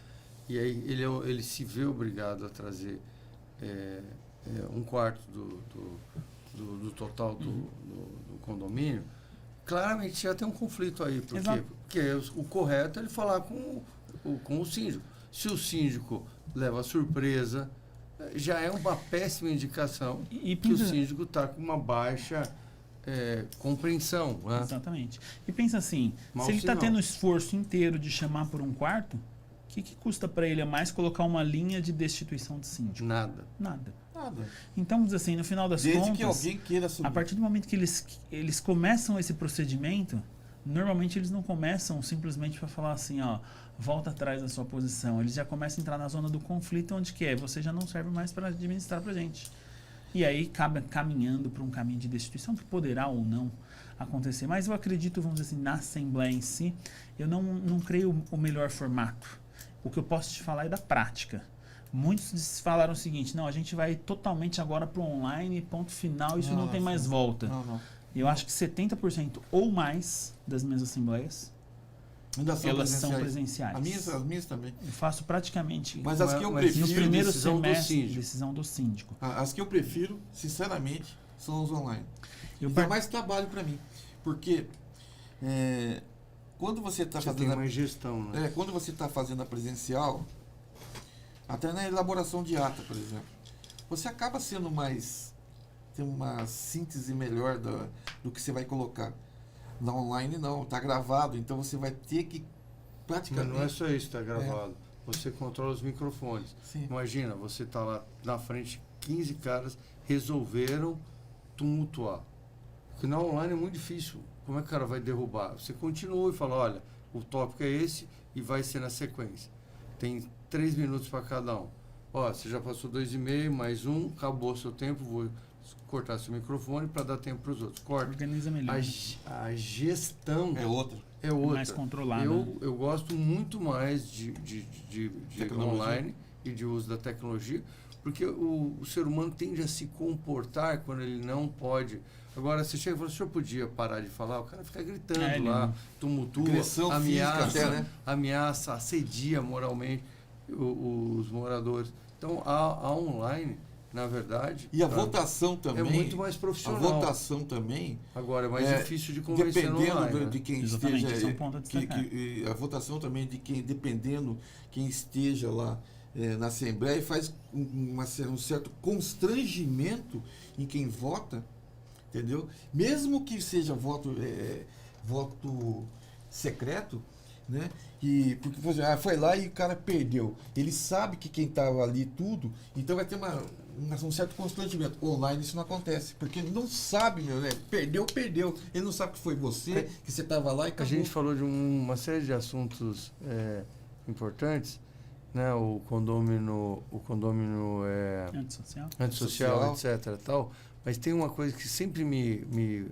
e aí ele se vê obrigado a trazer um quarto do total do condomínio, claramente já tem um conflito aí. Porque o correto é ele falar com o síndico. Se o síndico leva surpresa, já é uma péssima indicação que o síndico está com uma baixa... compreensão. Né? Exatamente. E pensa assim, se ele está tendo o esforço inteiro de chamar por um quarto, o que custa para ele a mais colocar uma linha de destituição de síndico? Nada. Então, vamos dizer assim, no final das contas, que alguém queira assumir. A partir do momento que eles começam esse procedimento, normalmente eles não começam simplesmente para falar assim, volta atrás da sua posição. Eles já começam a entrar na zona do conflito, onde você já não serve mais para administrar para a gente. E aí acaba caminhando para um caminho de destituição que poderá ou não acontecer. Mas eu acredito, vamos dizer assim, na Assembleia em si, eu não creio o melhor formato. O que eu posso te falar é da prática. Muitos falaram o seguinte, não, a gente vai totalmente agora para o online, ponto final, isso não tem mais volta. Eu acho que 70% ou mais das minhas assembleias, elas são presenciais. As minhas também. Eu faço praticamente. Mas as que eu prefiro... No primeiro semestre, decisão do síndico. As que eu prefiro, sinceramente, são os online. Dá mais trabalho para mim. Porque quando você está fazendo... Tem mais gestão, né? Quando você está fazendo a presencial, até na elaboração de ata, por exemplo, você acaba sendo mais... Tem uma síntese melhor do que você vai colocar. Na online não, está gravado, então você vai ter que praticamente... Mas não é só isso, está gravado. Você controla os microfones. Sim. Imagina, você está lá na frente, 15 caras resolveram tumultuar. Porque na online é muito difícil. Como é que o cara vai derrubar? Você continua e fala, olha, o tópico é esse e vai ser na sequência. Tem 3 minutos para cada um. Ó, você já passou 2,5, mais 1, acabou o seu tempo, cortar seu microfone para dar tempo para os outros. Corta. Organiza melhor. A gestão É outra. é outra. Mais controlada. Eu gosto muito mais de Tecnologia. online e de uso da tecnologia, porque o ser humano tende a se comportar quando ele não pode. Agora, você chega e fala, o senhor podia parar de falar? O cara fica gritando lá, tumultua, Agressão ameaça, física até, né? ameaça, assedia moralmente os moradores. Então, a online, na verdade... E a tá, votação também. é muito mais A profissional. votação também. Agora, é mais difícil de convencer no Dependendo online, de né? quem Exatamente, esteja. esse é um ponto a destacar. A votação também de quem, dependendo quem esteja lá na Assembleia, faz um certo constrangimento em quem vota, entendeu? Mesmo que seja voto secreto, né? E porque por exemplo, foi lá e o cara perdeu. Ele sabe que quem estava ali tudo, então vai ter um certo constrangimento. Online isso não acontece, porque ele não sabe, né? Perdeu. Ele não sabe que foi você, que você estava lá e A acabou. gente falou de uma série de assuntos importantes, né? O condômino Antissocial. antissocial, etc. Tal. Mas tem uma coisa que sempre me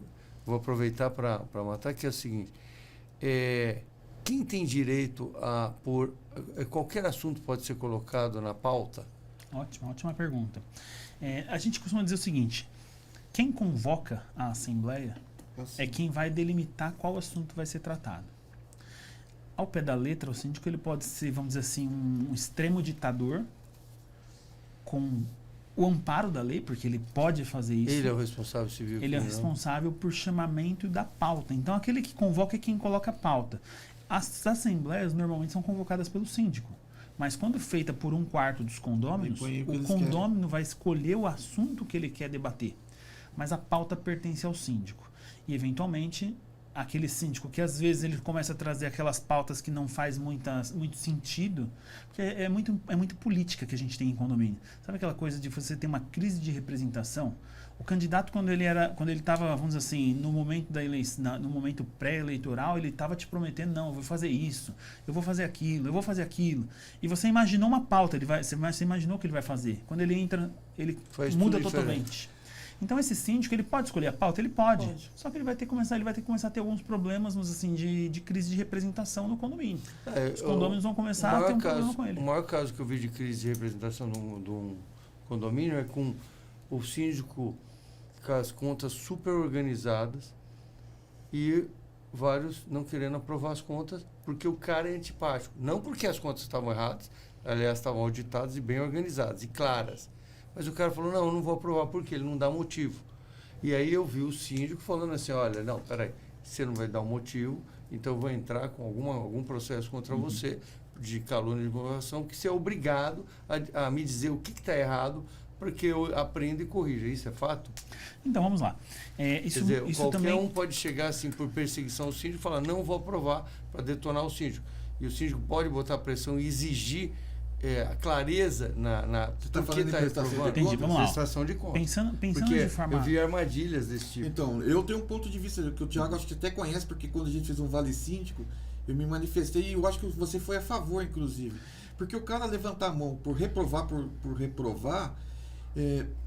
vou aproveitar para matar, que é o seguinte: quem tem direito a pôr qualquer assunto pode ser colocado na pauta? Ótima pergunta. A gente costuma dizer o seguinte: quem convoca a Assembleia Assim. é quem vai delimitar qual assunto vai ser tratado. Ao pé da letra, o síndico ele pode ser, vamos dizer assim, um extremo ditador com o amparo da lei, porque ele pode fazer isso. Ele é o responsável civil. Ele é o responsável por chamamento da pauta. Então, aquele que convoca é quem coloca a pauta. As assembleias normalmente são convocadas pelo síndico. Mas quando feita por 1/4 dos condôminos, Ele põe o que o eles condômino vai escolher o assunto que ele quer debater. Mas a pauta pertence ao síndico. E, eventualmente, aquele síndico que às vezes ele começa a trazer aquelas pautas que não faz muito sentido, porque é muito política que a gente tem em condomínio. Sabe aquela coisa de você ter uma crise de representação? O candidato, quando ele estava, vamos dizer assim, no momento da eleição, no momento pré-eleitoral, ele estava te prometendo, não, eu vou fazer isso, eu vou fazer aquilo, eu vou fazer aquilo. E você imaginou uma pauta, você imaginou o que ele vai fazer. Quando ele entra, ele muda totalmente. Então esse síndico, ele pode escolher a pauta? Ele pode. Só que ele vai ter que começar a ter alguns problemas, assim, de crise de representação no condomínio. Os condôminos vão começar a ter um problema com ele. O maior caso que eu vi de crise de representação de um condomínio é com o síndico com as contas super organizadas e vários não querendo aprovar as contas porque o cara é antipático. Não porque as contas estavam erradas, aliás, estavam auditadas e bem organizadas e claras. Mas o cara falou, não, eu não vou aprovar porque ele não dá motivo. E aí eu vi o síndico falando assim, olha, não, peraí, você não vai dar um motivo, então eu vou entrar com algum processo contra você de calúnia de difamação, que você é obrigado a me dizer o que está errado para que eu aprenda e corrija. Isso é fato? Então, vamos lá. Quer dizer, qualquer um pode chegar assim por perseguição ao síndico e falar, não vou aprovar para detonar o síndico. E o síndico pode botar pressão e exigir a clareza Você está falando tá em prestação de reprovando? Entendi, vamos lá. Prestação de contas. Pensando Porque de forma... eu vi armadilhas desse tipo. Então, eu tenho um ponto de vista que o Thiago acho que até conhece, porque quando a gente fez um vale síndico, eu me manifestei e eu acho que você foi a favor, inclusive. Porque o cara levantar a mão por reprovar,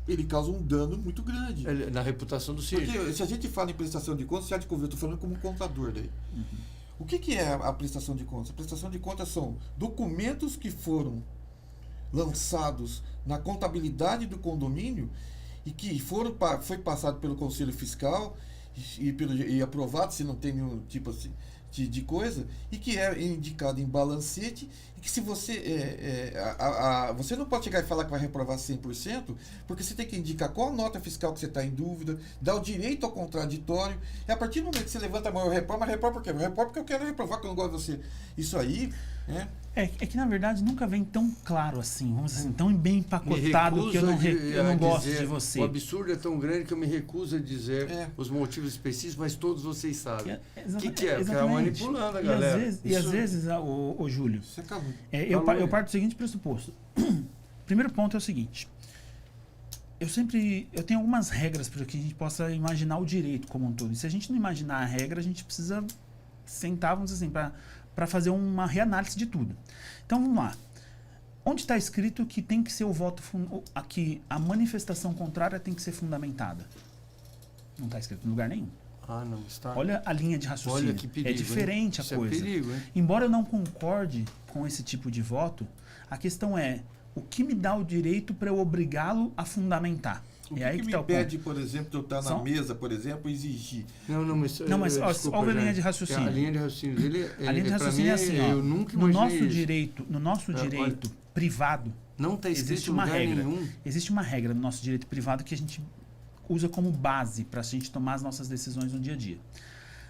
ele causa um dano muito grande. Na reputação do síndico. Porque se a gente fala em prestação de contas, já eu estou falando como contador daí. O que é a prestação de contas? A prestação de contas são documentos que foram lançados na contabilidade do condomínio e que foi passado pelo Conselho Fiscal e aprovado, se não tem nenhum tipo assim, de coisa, e que é indicado em balancete, e que se você você não pode chegar e falar que vai reprovar 100%, porque você tem que indicar qual nota fiscal que você está em dúvida, dar o direito ao contraditório, e a partir do momento que você levanta a mão, eu reprovo por quê? Eu reprovo porque eu quero reprovar, porque eu não gosto de você. Isso aí, né? É que, na verdade, nunca vem tão claro assim, vamos dizer assim, tão bem empacotado que eu não gosto de você. O absurdo é tão grande que eu me recuso a dizer os motivos específicos, mas todos vocês sabem. O que é? O cara manipulando a galera. E às vezes, o Júlio, eu parto do seguinte pressuposto. Primeiro ponto é o seguinte. Eu tenho algumas regras para que a gente possa imaginar o direito como um todo. E se a gente não imaginar a regra, a gente precisa sentar, vamos dizer assim, para fazer uma reanálise de tudo. Então, vamos lá. Onde está escrito que tem que ser o voto, que a manifestação contrária tem que ser fundamentada? Não está escrito em lugar nenhum. Ah, não está. Olha a linha de raciocínio. Olha que perigo, é diferente hein? a coisa. É perigo, hein? Embora eu não concorde com esse tipo de voto, a questão é o que me dá o direito para eu obrigá-lo a fundamentar. O aí que tá me impede, por exemplo, de eu estar na mesa, por exemplo, e exigir? Não, mas desculpa, olha a linha Jaime. de raciocínio. A linha de raciocínio dele, A linha de raciocínio é assim, ó, eu nunca no imaginei nosso isso. direito, no nosso direito privado, Não está escrito existe em uma lugar regra. nenhum. Existe uma regra no nosso direito privado que a gente usa como base para a gente tomar as nossas decisões no dia a dia.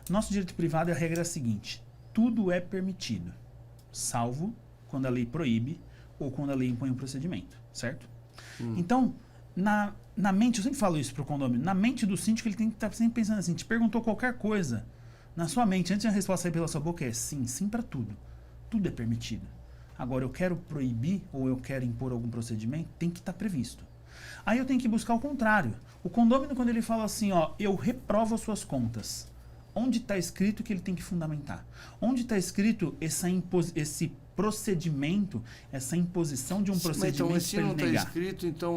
Nosso direito privado, a regra é a seguinte: tudo é permitido, salvo quando a lei proíbe ou quando a lei impõe um procedimento, certo? Então, na mente, eu sempre falo isso para o condomínio, na mente do síndico ele tem que estar sempre pensando assim, te perguntou qualquer coisa, na sua mente, antes de a resposta sair pela sua boca, é sim, sim para tudo. Tudo é permitido. Agora, eu quero proibir ou eu quero impor algum procedimento, tem que estar previsto. Aí eu tenho que buscar o contrário. O condômino, quando ele fala assim, ó, eu reprovo as suas contas, onde está escrito que ele tem que fundamentar? Onde está escrito esse procedimento, essa imposição de um procedimento Mas então, se para não ele está negar? escrito, então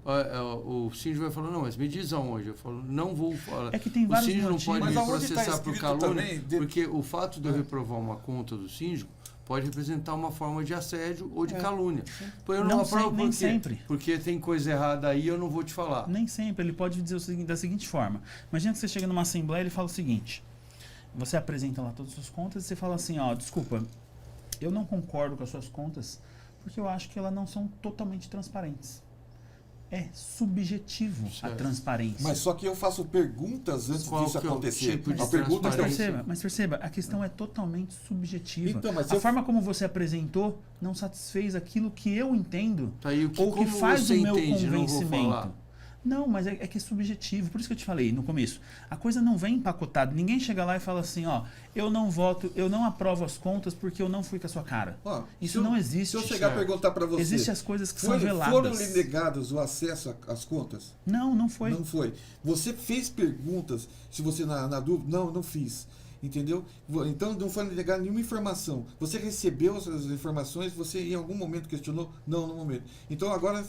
o síndico vai falar, não, mas me diz aonde. Eu falo, não vou falar. É que tem vários O síndico não motivos. pode Mas me aonde tá processar por escrito calúnia, também, porque o fato de eu reprovar uma conta do síndico pode representar uma forma de assédio ou de calúnia. Pois eu não aprovo nem por quê? sempre. Porque tem coisa errada aí, eu não vou te falar. Nem sempre. Ele pode dizer da seguinte forma. Imagina que você chega numa assembleia e ele fala o seguinte. Você apresenta lá todas as suas contas e você fala assim, ó, desculpa, eu não concordo com as suas contas porque eu acho que elas não são totalmente transparentes. É subjetivo a Certo. transparência. Mas só que eu faço perguntas antes Qual disso que é o acontecer. tipo de A pergunta transparência? Mas perceba, a questão é totalmente subjetiva. Então, mas a eu- forma como você apresentou não satisfez aquilo que eu entendo Tá aí, ou que como faz você o meu entende? Não vou convencimento. falar. Não, mas é que é subjetivo. Por isso que eu te falei no começo. A coisa não vem empacotada. Ninguém chega lá e fala assim, ó, eu não voto, eu não aprovo as contas porque eu não fui com a sua cara. Ó, Isso não existe. Se eu chegar a perguntar para você, Existem as coisas que são foram veladas. lhe negados o acesso às contas? Não foi. Não foi. Você fez perguntas, se você na dúvida, não fiz. Entendeu? Então não foi negado nenhuma informação. Você recebeu as informações, você em algum momento questionou? Não, no momento. Então agora,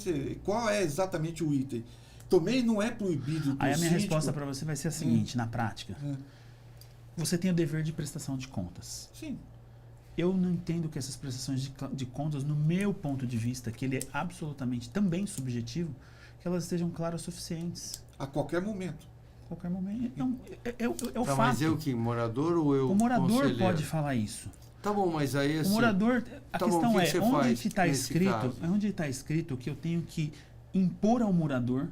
qual é exatamente o item? Também não é proibido. Aí a minha síndico. resposta para você vai ser a seguinte, na prática. Você tem o dever de prestação de contas. Sim. Eu não entendo que essas prestações de contas, no meu ponto de vista, que ele é absolutamente também subjetivo, que elas estejam claras o suficientes. A qualquer momento. A qualquer momento. Não, é o Tá, fato. mas eu que? Morador ou eu O morador conselheiro? pode falar isso. Tá bom, mas aí assim... O morador, a tá bom, questão o que é, que você onde faz que está nesse escrito, caso? onde está escrito que eu tenho que impor ao morador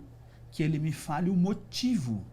que ele me fale o motivo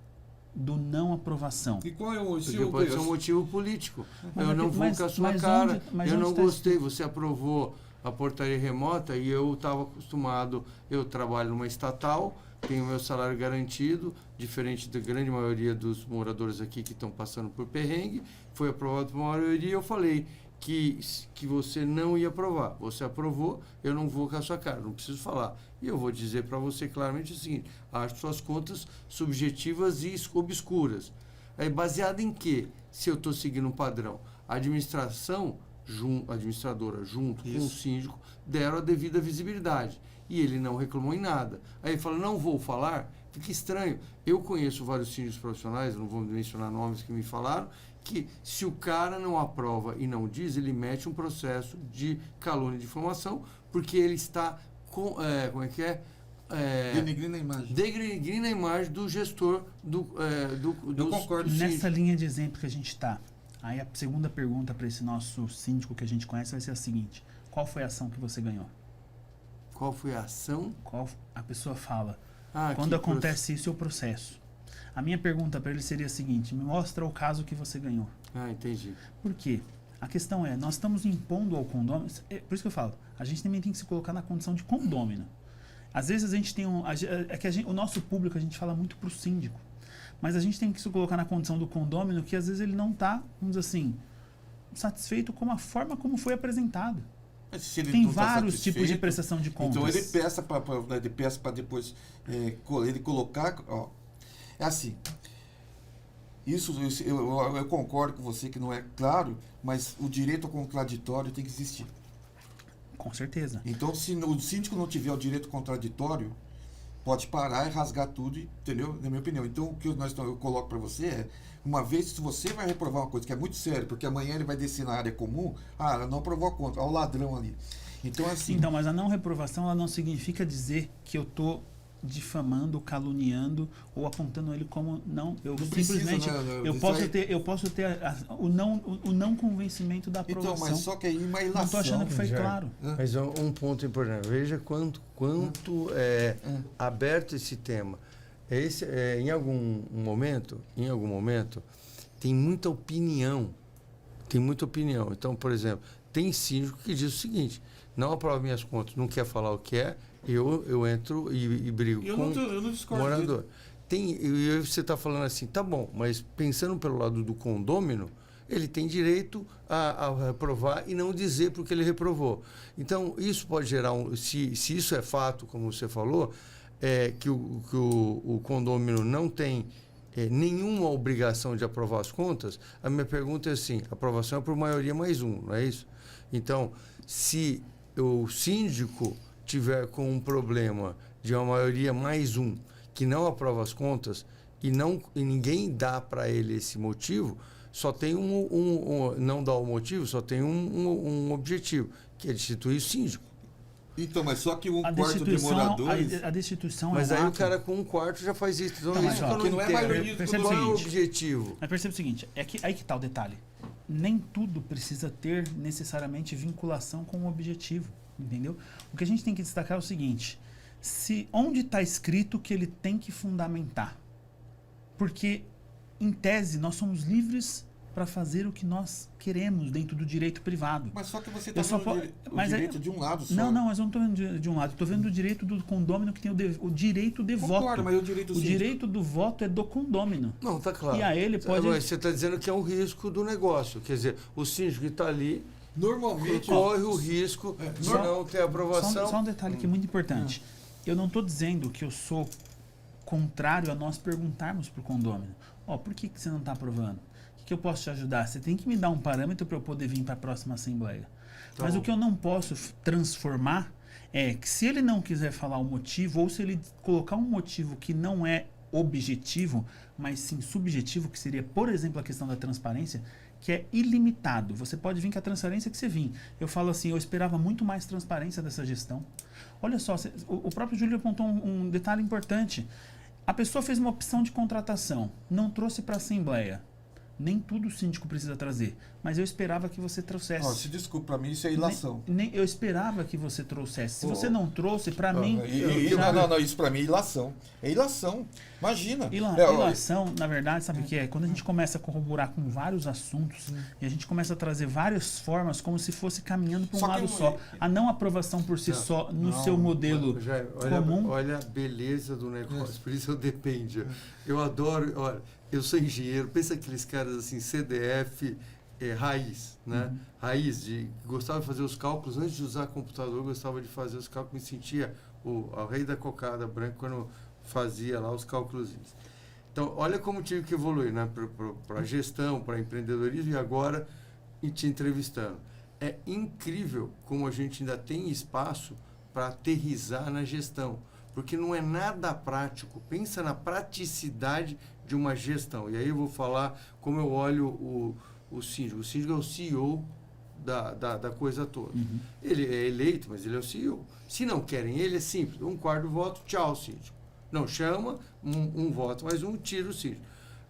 do não aprovação. E qual é o Porque pode ser um motivo político. Mas eu não vou mas- com a sua mas cara. onde Eu não tá gostei. escrito? Você aprovou a portaria remota e eu estava acostumado. Eu trabalho numa estatal, tenho meu salário garantido, diferente da grande maioria dos moradores aqui que estão passando por perrengue. Foi aprovado por maioria e eu falei que você não ia aprovar. Você aprovou, eu não vou com a sua cara, não preciso falar. E eu vou dizer para você claramente o seguinte: acho suas contas subjetivas e obscuras. É baseado em quê? Se eu estou seguindo um padrão. A administradora, junto com o síndico, deram a devida visibilidade. E ele não reclamou em nada. Aí ele fala, não vou falar. Fica estranho. Eu conheço vários síndicos profissionais, não vou mencionar nomes que me falaram, que se o cara não aprova e não diz, ele mete um processo de calúnia e difamação, porque ele está com, denegrindo a imagem. denegrindo a imagem do gestor Eu concordo. Nessa linha de exemplo que a gente está, aí a segunda pergunta para esse nosso síndico que a gente conhece vai ser a seguinte: qual foi a ação que você ganhou? Qual foi a ação? A pessoa fala, Ah, quando que acontece isso, é o processo. A minha pergunta para ele seria a seguinte: me mostra o caso que você ganhou. Ah, entendi. Por quê? A questão é, nós estamos impondo ao condômino, por isso que eu falo, a gente também tem que se colocar na condição de condômino. Às vezes a gente tem o nosso público, a gente fala muito para o síndico, mas a gente tem que se colocar na condição do condômino que às vezes ele não está, vamos dizer assim, satisfeito com a forma como foi apresentado. Mas se ele Tem não tá vários tipos de satisfeito, prestação de contas. então ele peça para depois ele colocar. Ó, é assim. Isso eu concordo com você que não é claro, mas o direito ao contraditório tem que existir. Com certeza. Então, se o síndico não tiver o direito contraditório, pode parar e rasgar tudo, entendeu? Na minha opinião. Então, o que eu coloco para você é, uma vez se você vai reprovar uma coisa que é muito sério, porque amanhã ele vai descer na área comum, ela não aprovou a conta, olha o ladrão ali. Então, assim... Então, mas a não reprovação, ela não significa dizer que eu tô difamando, caluniando ou apontando ele como não. Eu Não simplesmente precisa, né? eu posso ter o não convencimento da aprovação. Então, mas só que aí uma ilação. Não estou achando que foi Já. claro. Mas um ponto importante. Veja quanto é aberto esse tema. Em algum momento, tem muita opinião. Tem muita opinião. Então, por exemplo, tem síndico que diz o seguinte: não aprova minhas contas, não quer falar o que é, eu entro e brigo Eu com não o discordo morador. E você está falando assim, tá bom, mas pensando pelo lado do condômino, ele tem direito a reprovar e não dizer porque ele reprovou. Então, isso pode gerar, se isso é fato, como você falou, que o condômino não tem nenhuma obrigação de aprovar as contas, a minha pergunta é assim, a aprovação é por maioria mais um, não é isso? Então, se o síndico tiver com um problema de uma maioria mais um que não aprova as contas e ninguém dá para ele esse motivo, só tem não dá o motivo, só tem um objetivo, que é destituir o síndico. Então, mas só que um A quarto de moradores... A destituição Mas é um aí ato. o cara com um quarto já faz isso. Então, Não, mas isso ó, que eu que não é entendo. maioria do Percebe o Qual é o seguinte. objetivo? Mas perceba o seguinte, aí que tá o detalhe. Nem tudo precisa ter necessariamente vinculação com o objetivo, entendeu? O que a gente tem que destacar é o seguinte, onde está escrito que ele tem que fundamentar? Porque, em tese, nós somos livres para fazer o que nós queremos dentro do direito privado. Mas só que você está Eu só vendo o direito de um lado só. Não, mas eu não estou vendo de um lado. Estou vendo o direito do condômino que tem o direito de Concordo, voto. mas o direito do síndico. direito do voto é do condômino. Não, tá claro. E a ele pode... Mas você está dizendo que é um risco do negócio. Quer dizer, o síndico que está ali Normalmente... corre o risco de não ter aprovação. Só um detalhe que é muito importante. Eu não estou dizendo que eu sou contrário a nós perguntarmos para o condômino. Por que você não está aprovando? O que eu posso te ajudar? Você tem que me dar um parâmetro para eu poder vir para a próxima assembleia. Tá Mas bom. o que eu não posso transformar é que se ele não quiser falar o motivo, ou se ele colocar um motivo que não é objetivo, mas sim subjetivo, que seria, por exemplo, a questão da transparência, que é ilimitado. Você pode vir com a transparência que você vir. Eu falo assim, eu esperava muito mais transparência dessa gestão. Olha só, o próprio Júlio apontou um detalhe importante. A pessoa fez uma opção de contratação, não trouxe para a assembleia. Nem tudo o síndico precisa trazer. Mas eu esperava que você trouxesse. Se desculpa, para mim isso é ilação. Eu esperava que você trouxesse. Se você não trouxe, para mim... Não, isso para mim é ilação. É ilação. Imagina. Ilação, na verdade, sabe o que é? Quando a gente começa a corroborar com vários assuntos e a gente começa a trazer várias formas como se fosse caminhando para um lado só. A não aprovação por si só no seu modelo comum... Olha a beleza do negócio. Por isso eu depende. Eu adoro... Olha, eu sou engenheiro. Pensa aqueles caras assim, CDF... raiz, né? Raiz, gostava de fazer os cálculos, antes de usar computador, gostava de fazer os cálculos, me sentia o rei da cocada branca quando fazia lá os cálculos. Então, olha como tive que evoluir, né? Para gestão, para empreendedorismo e agora te entrevistando. É incrível como a gente ainda tem espaço para aterrissar na gestão, porque não é nada prático. Pensa na praticidade de uma gestão. E aí eu vou falar como eu olho o síndico. O síndico é o CEO da coisa toda. Ele é eleito, mas ele é o CEO. Se não querem ele, é simples. Um quarto do voto, tchau, síndico. Não, chama, um voto, mais um, tira o síndico.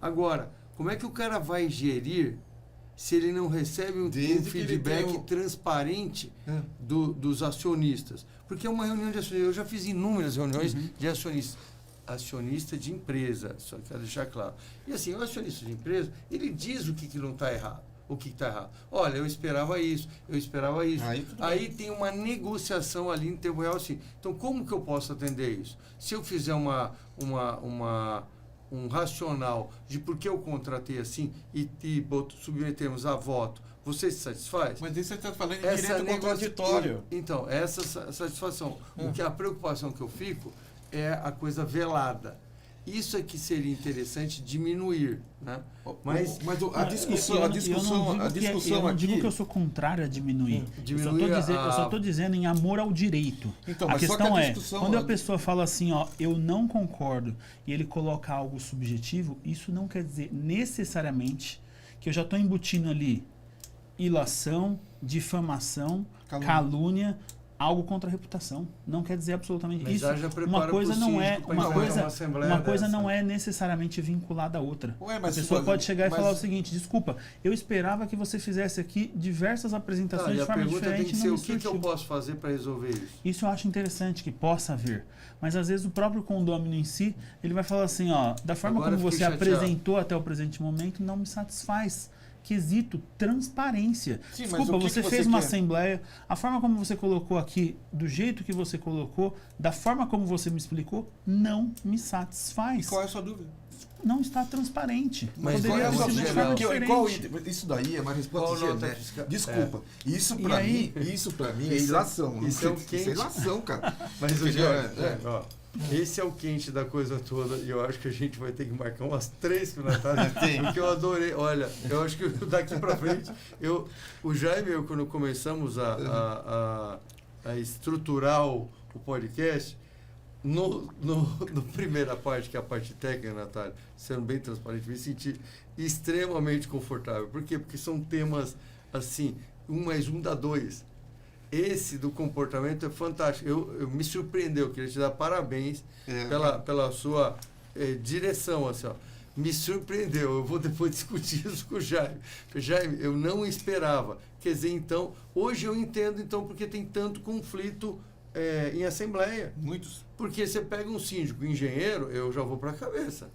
Agora, como é que o cara vai gerir se ele não recebe um feedback transparente dos acionistas? Porque é uma reunião de acionistas. Eu já fiz inúmeras reuniões de acionistas. Acionista de empresa, só quero deixar claro. E assim, o acionista de empresa, ele diz o que não está errado, o que está errado. Olha, eu esperava isso. Aí tem uma negociação ali em tempo real assim. Então, como que eu posso atender isso? Se eu fizer um racional de por que eu contratei assim e submetemos a voto, você se satisfaz? Mas isso você está falando de direito contraditório. Então, essa satisfação. A preocupação que eu fico é a coisa velada. Isso é que seria interessante diminuir, né? Mas a discussão, eu a não discussão digo aqui... que eu sou contrário a diminuir. Diminuir eu só estou dizendo em amor ao direito. Então, A mas só que questão a é, discussão... quando a pessoa fala assim, ó, eu não concordo, e ele coloca algo subjetivo, isso não quer dizer necessariamente que eu já estou embutindo ali ilação, difamação, calúnia, algo contra a reputação. Não quer dizer absolutamente Mas isso. haja preparo Uma coisa pro não é síndico pra uma enfrentar coisa, uma assembleia uma coisa dessa. não é necessariamente vinculada à outra. Ué, A mas pessoa se- pode chegar e mas- falar o seguinte: desculpa, eu esperava que você fizesse aqui diversas apresentações E de a forma pergunta tem diferente que e ser não o me que eu surtiu. posso fazer para resolver isso? Isso eu acho interessante que possa haver. Mas às vezes o próprio condômino em si, ele vai falar assim, ó, da forma Agora como fiquei você chateado. apresentou até o presente momento, não me satisfaz. Quesito transparência. Sim, mas Desculpa, o que você que fez você uma quer? assembleia, a forma como você colocou aqui, do jeito que você colocou, da forma como você me explicou, não me satisfaz. Qual é a sua dúvida? Não está transparente. Mas Poderia qual é ter a sido de geral? forma Que- diferente. qual item? Isso daí é uma resposta Qual nota genérica. fiscal? Desculpa. Isso E pra aí? mim, isso pra mim é Isso- ilação. isso é o Isso quente. é ilação, cara. Mas o Entendeu? ó, esse é o quente da coisa toda e eu acho que a gente vai ter que marcar umas 3 finatadas, porque eu adorei. Olha, eu acho que daqui pra frente, o Jaime e eu, quando começamos a estruturar o podcast, no primeira parte, que é a parte técnica, Natália, sendo bem transparente, me senti extremamente confortável. Por quê? Porque são temas assim, 1 mais 1 dá 2. Esse do comportamento é fantástico. Eu me surpreendeu, queria te dar parabéns pela sua direção, assim, ó. Me surpreendeu. Eu vou depois discutir isso com o Jaime. Jaime, eu não esperava. Quer dizer, então, hoje eu entendo então porque tem tanto conflito em assembleia. Muitos. Porque você pega um síndico, engenheiro, eu já vou para a cabeça.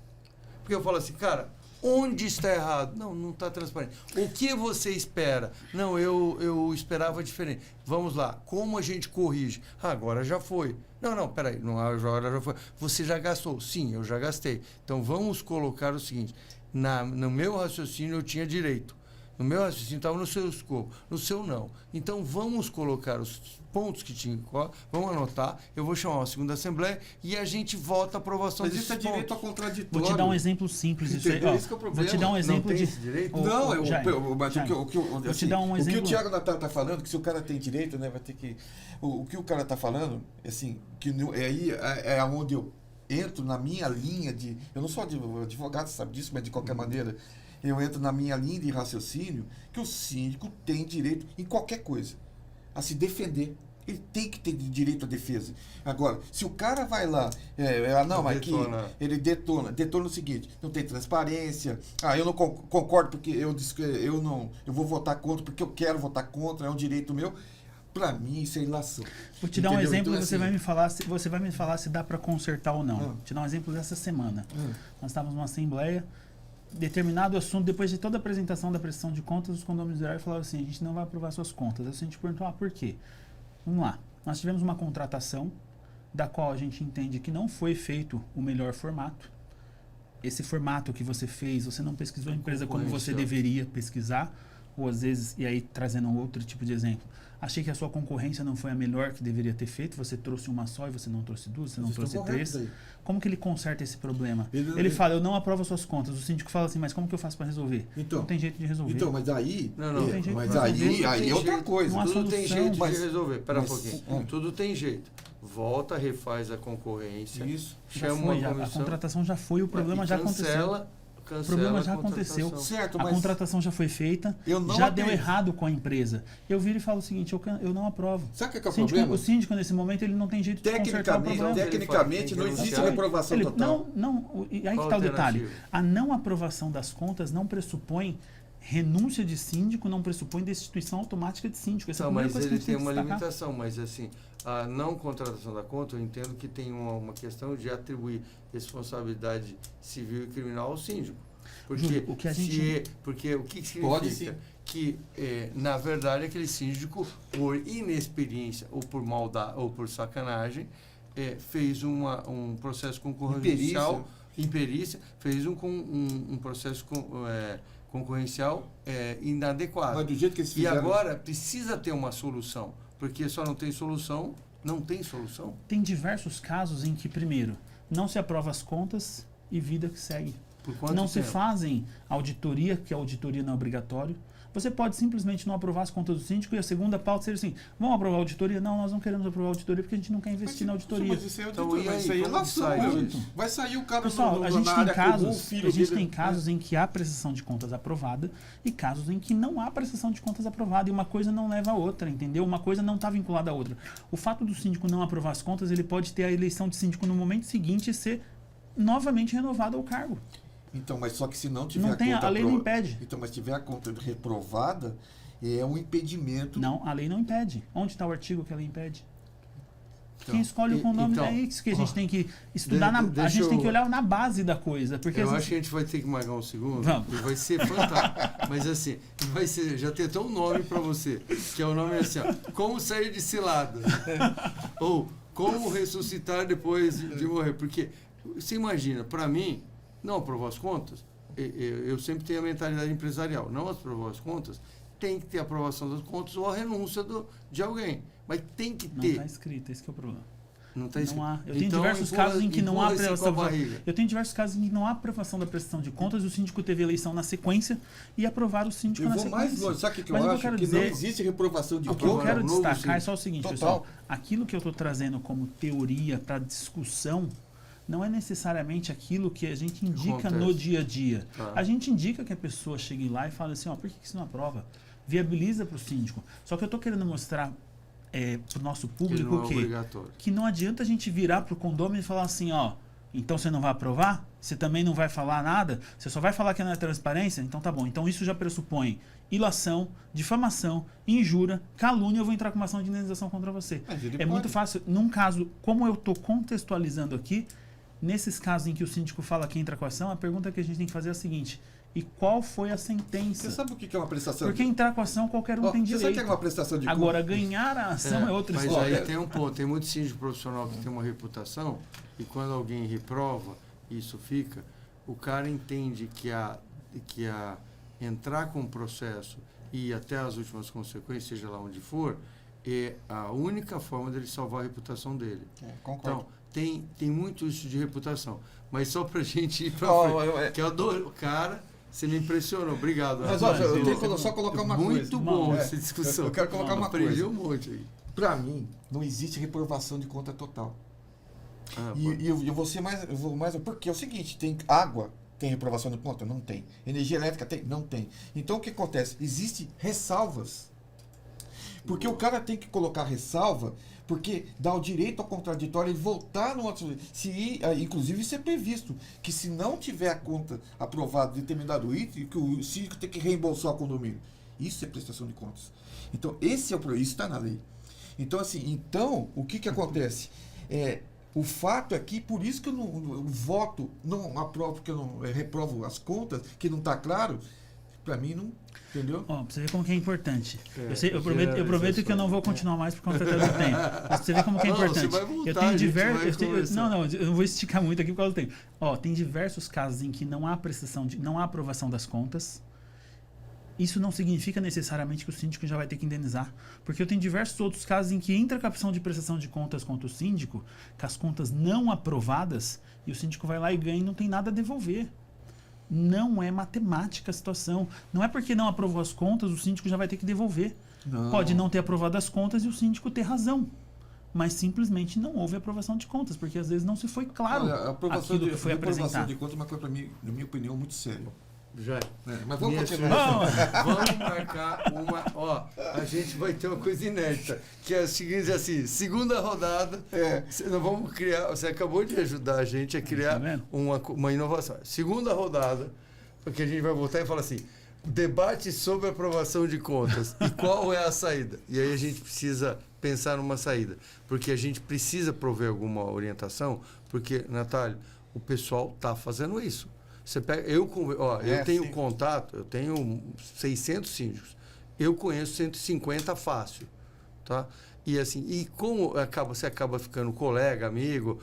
Porque eu falo assim, cara, onde está errado? Não está transparente. O que você espera? Não, eu esperava diferente. Vamos lá, como a gente corrige? Agora já foi. Não, peraí, não, agora já foi. Você já gastou? Sim, eu já gastei. Então vamos colocar o seguinte, no meu raciocínio eu tinha direito. No meu raciocínio estava no seu escopo, no seu não. Então vamos colocar os pontos que tinha, vamos anotar, eu vou chamar uma segunda assembleia e a gente vota a aprovação Mas desses isso é direito pontos. ao contraditório. Vou te dar um exemplo simples disso aí. Entendeu? Ó, Esse que é o vou problema. te dar um exemplo Não tem de... esse direito? Não, Jaime, mas Jaime, o que vou te dar um o que exemplo. o Thiago Natal está falando, que se o cara tem direito, né, vai ter que... O que o cara está falando, assim, que aí é onde eu entro na minha linha de... Eu não sou advogado, sabe disso, mas de qualquer maneira, eu entro na minha linha de raciocínio que o síndico tem direito em qualquer coisa, a se defender. Ele tem que ter direito à defesa. Agora, se o cara vai lá, não, mas aqui ele detona o seguinte, não tem transparência, eu não concordo porque eu vou votar contra porque eu quero votar contra, é um direito meu. Para mim, isso é ilação. Vou te dar um Entendeu? exemplo Então, e você assim, vai me falar se dá para consertar ou não. Vou te dar um exemplo dessa semana. Nós estávamos numa assembleia, determinado assunto, depois de toda a apresentação da prestação de contas, os condôminos viraram e falaram assim, a gente não vai aprovar suas contas. Aí a gente perguntou, por quê? Vamos lá. Nós tivemos uma contratação da qual a gente entende que não foi feito o melhor formato. Esse formato que você fez, você não pesquisou a empresa como você deveria pesquisar, ou às vezes, e aí trazendo um outro tipo de exemplo, achei que a sua concorrência não foi a melhor que deveria ter feito, você trouxe uma só e você não trouxe duas, você não trouxe três. Como que ele conserta esse problema? Ele fala, eu não aprovo as suas contas. O síndico fala assim, mas como que eu faço para resolver? Então, não tem jeito de resolver. Então, mas aí... Não tem jeito mas de aí resolver. é outra coisa. Não há Tudo tem solução. jeito de resolver. Espera um mas- pouquinho. Tudo tem jeito. Volta, refaz a concorrência. Isso. Já Chama foi, uma a comissão. contratação já foi, o problema já aconteceu. Cancela O problema a já contratação. aconteceu. Certo, A mas contratação já foi feita, eu não já deu acredito. errado com a empresa. Eu viro e falo o seguinte, eu não aprovo. Sabe o que é o Síndico- problema? O síndico, nesse momento, ele não tem jeito de consertar o problema. Tecnicamente não Ele existe faz- reprovação Ele- total. e aí que Qual está o detalhe. alternativa? A não aprovação das contas não pressupõe renúncia de síndico, não pressupõe destituição automática de síndico. Essa é a Não, primeira mas coisa que a ele gente tem que uma destacar. limitação, mas assim, a não contratação da conta, eu entendo que tem uma questão de atribuir responsabilidade civil e criminal ao síndico. Porque, Júlio, o que a gente- porque o que significa? Pode sim. Que, na verdade, aquele síndico, por inexperiência ou por maldade ou por sacanagem, fez um processo concorrencial, imperícia, fez um processo concorrencial inadequado. Mas do jeito que eles E fizeram... agora precisa ter uma solução, porque só não tem solução. Tem diversos casos em que, primeiro, não se aprova as contas e vida que segue. Por quanto Não se tempo? fazem auditoria, que a auditoria não é obrigatório. Você pode simplesmente não aprovar as contas do síndico e a segunda pauta seria assim, vamos aprovar a auditoria? Não, nós não queremos aprovar a auditoria porque a gente não quer investir na auditoria. Mas isso aí é Então, auditoria, e aí, isso aí é como que lação, sai meu. isso? Vai sair o cara Pessoal, a gente na tem área comum, o casos, filho a gente dele, tem casos em que há prestação de contas aprovada e casos em que não há prestação de contas aprovada e uma coisa não leva a outra, entendeu? Uma coisa não está vinculada à outra. O fato do síndico não aprovar as contas, ele pode ter a eleição de síndico no momento seguinte e ser novamente renovado ao cargo. Então, mas só que se não tiver Não tem, conta a lei não impede. Então, mas se tiver a conta reprovada, é um impedimento. Não, a lei não impede. Onde está o artigo que a lei impede? Então, Quem escolhe o condomínio então, é isso que a gente ó, tem que estudar. A deixa gente tem eu- que olhar na base da coisa. Porque Eu às acho vezes- que a gente vai ter que marcar um segundo. Vamos. E vai ser fantástico. Mas assim, vai ser, já tem até um nome para você, que é o nome assim, ó, Como Sair de Cilada. Ou Como Ressuscitar Depois de Morrer. Porque, você imagina, para mim, não aprovar as contas, eu sempre tenho a mentalidade empresarial. Não aprovar as contas, tem que ter a aprovação das contas ou a renúncia de alguém. Mas tem que Não ter. está escrito, esse que é o problema. Não está Não há. Eu tenho Então, diversos casos em que não há empurra-se com a aprovação. barriga. Eu tenho diversos casos em que não há aprovação da prestação de contas e o síndico teve eleição na sequência e aprovaram o síndico Eu na vou sequência. mais longe. Sabe o que, que eu Mas o que eu acho? quero Que dizer- não existe reprovação de O que eu conta. quero novo destacar síndico. é só o seguinte, Total. pessoal. Aquilo que eu estou trazendo como teoria para discussão não é necessariamente aquilo que a gente indica no Acontece. dia a dia. Tá. A gente indica que a pessoa chegue lá e fale assim, ó, por que isso não aprova? Viabiliza para o síndico. Só que eu estou querendo mostrar para o nosso Que público não é obrigatório. que não adianta a gente virar para o condomínio e falar assim, ó, então você não vai aprovar? Você também não vai falar nada? Você só vai falar que não é transparência? Então tá bom. Então isso já pressupõe ilação, difamação, injúria, calúnia, eu vou entrar com uma ação de indenização contra você. Mas ele É pode. muito fácil. Num caso, como eu estou contextualizando aqui, nesses casos em que o síndico fala que entra com a ação, a pergunta que a gente tem que fazer é a seguinte, e qual foi a sentença? Você sabe o que é uma prestação? Porque entrar com a ação qualquer um Ó, tem você sabe o que é direito. uma prestação de conta? Agora, ganhar a ação é outra Mas história. aí tem um ponto, tem muito síndico profissional que tem uma reputação e quando alguém reprova, isso fica, o cara entende que a entrar com o processo e ir até as últimas consequências, seja lá onde for, é a única forma dele salvar a reputação dele. Concordo. Então, tem muito isso de reputação. Mas só pra gente ir pra Ó, frente, que eu adoro, cara, você me impressionou, obrigado. Mas Rafael. ó, eu tenho que só colocar uma coisa. Muito bom É, essa discussão. eu quero colocar uma Aprendi coisa. um monte aí. Pra mim, não existe reprovação de conta total. Ah, pô. E eu vou ser mais. Eu vou mais. Porque é o seguinte, tem água, tem reprovação de conta? Não tem. Energia elétrica tem? Não tem. Então o que acontece? Existem ressalvas. Porque o cara tem que colocar ressalva, porque dá o direito ao contraditório ele voltar no outro. Inclusive isso é previsto, que se não tiver a conta aprovada determinado item, que o síndico tem que reembolsar o condomínio. Isso é prestação de contas. Então, esse é o isso está na lei. Então, assim, o que acontece? O fato é que, por isso que eu voto, não aprovo, porque eu não reprovo as contas, que não está claro, para mim não. Entendeu? Ó, pra você ver como que é importante. É, Eu prometo que eu não vou continuar mais por conta do tempo. Mas pra você ver como que é Não, importante. você vai voltar, eu tenho a gente diversos. vai conversar. Não, eu não vou esticar muito aqui por causa do tempo. Ó, tem diversos casos em que não há não há aprovação das contas. Isso não significa necessariamente que o síndico já vai ter que indenizar. Porque eu tenho diversos outros casos em que entra a opção de prestação de contas contra o síndico, com as contas não aprovadas, e o síndico vai lá e ganha e não tem nada a devolver. Não é matemática a situação. Não é porque não aprovou as contas, o síndico já vai ter que devolver. Não. Pode não ter aprovado as contas e o síndico ter razão. Mas simplesmente não houve aprovação de contas, porque às vezes não se foi claro Olha, a aprovação aquilo de, que foi reprovação apresentado. de conta é uma coisa, na minha opinião, muito séria. Já. Mas vamos Minha continuar. sugestão, vamos marcar uma. Ó, a gente vai ter uma coisa inédita, que é o seguinte, assim, segunda rodada. Nós vamos criar. Você acabou de ajudar a gente a criar vendo? uma inovação. Segunda rodada, porque a gente vai voltar e falar assim: debate sobre aprovação de contas. E qual é a saída? E aí a gente precisa pensar numa saída. Porque a gente precisa prover alguma orientação, porque, Natália, o pessoal está fazendo isso. Você pega, eu tenho sim. contato, eu tenho 600 síndicos. Eu conheço 150 fácil, tá? E assim, como você acaba ficando colega, amigo,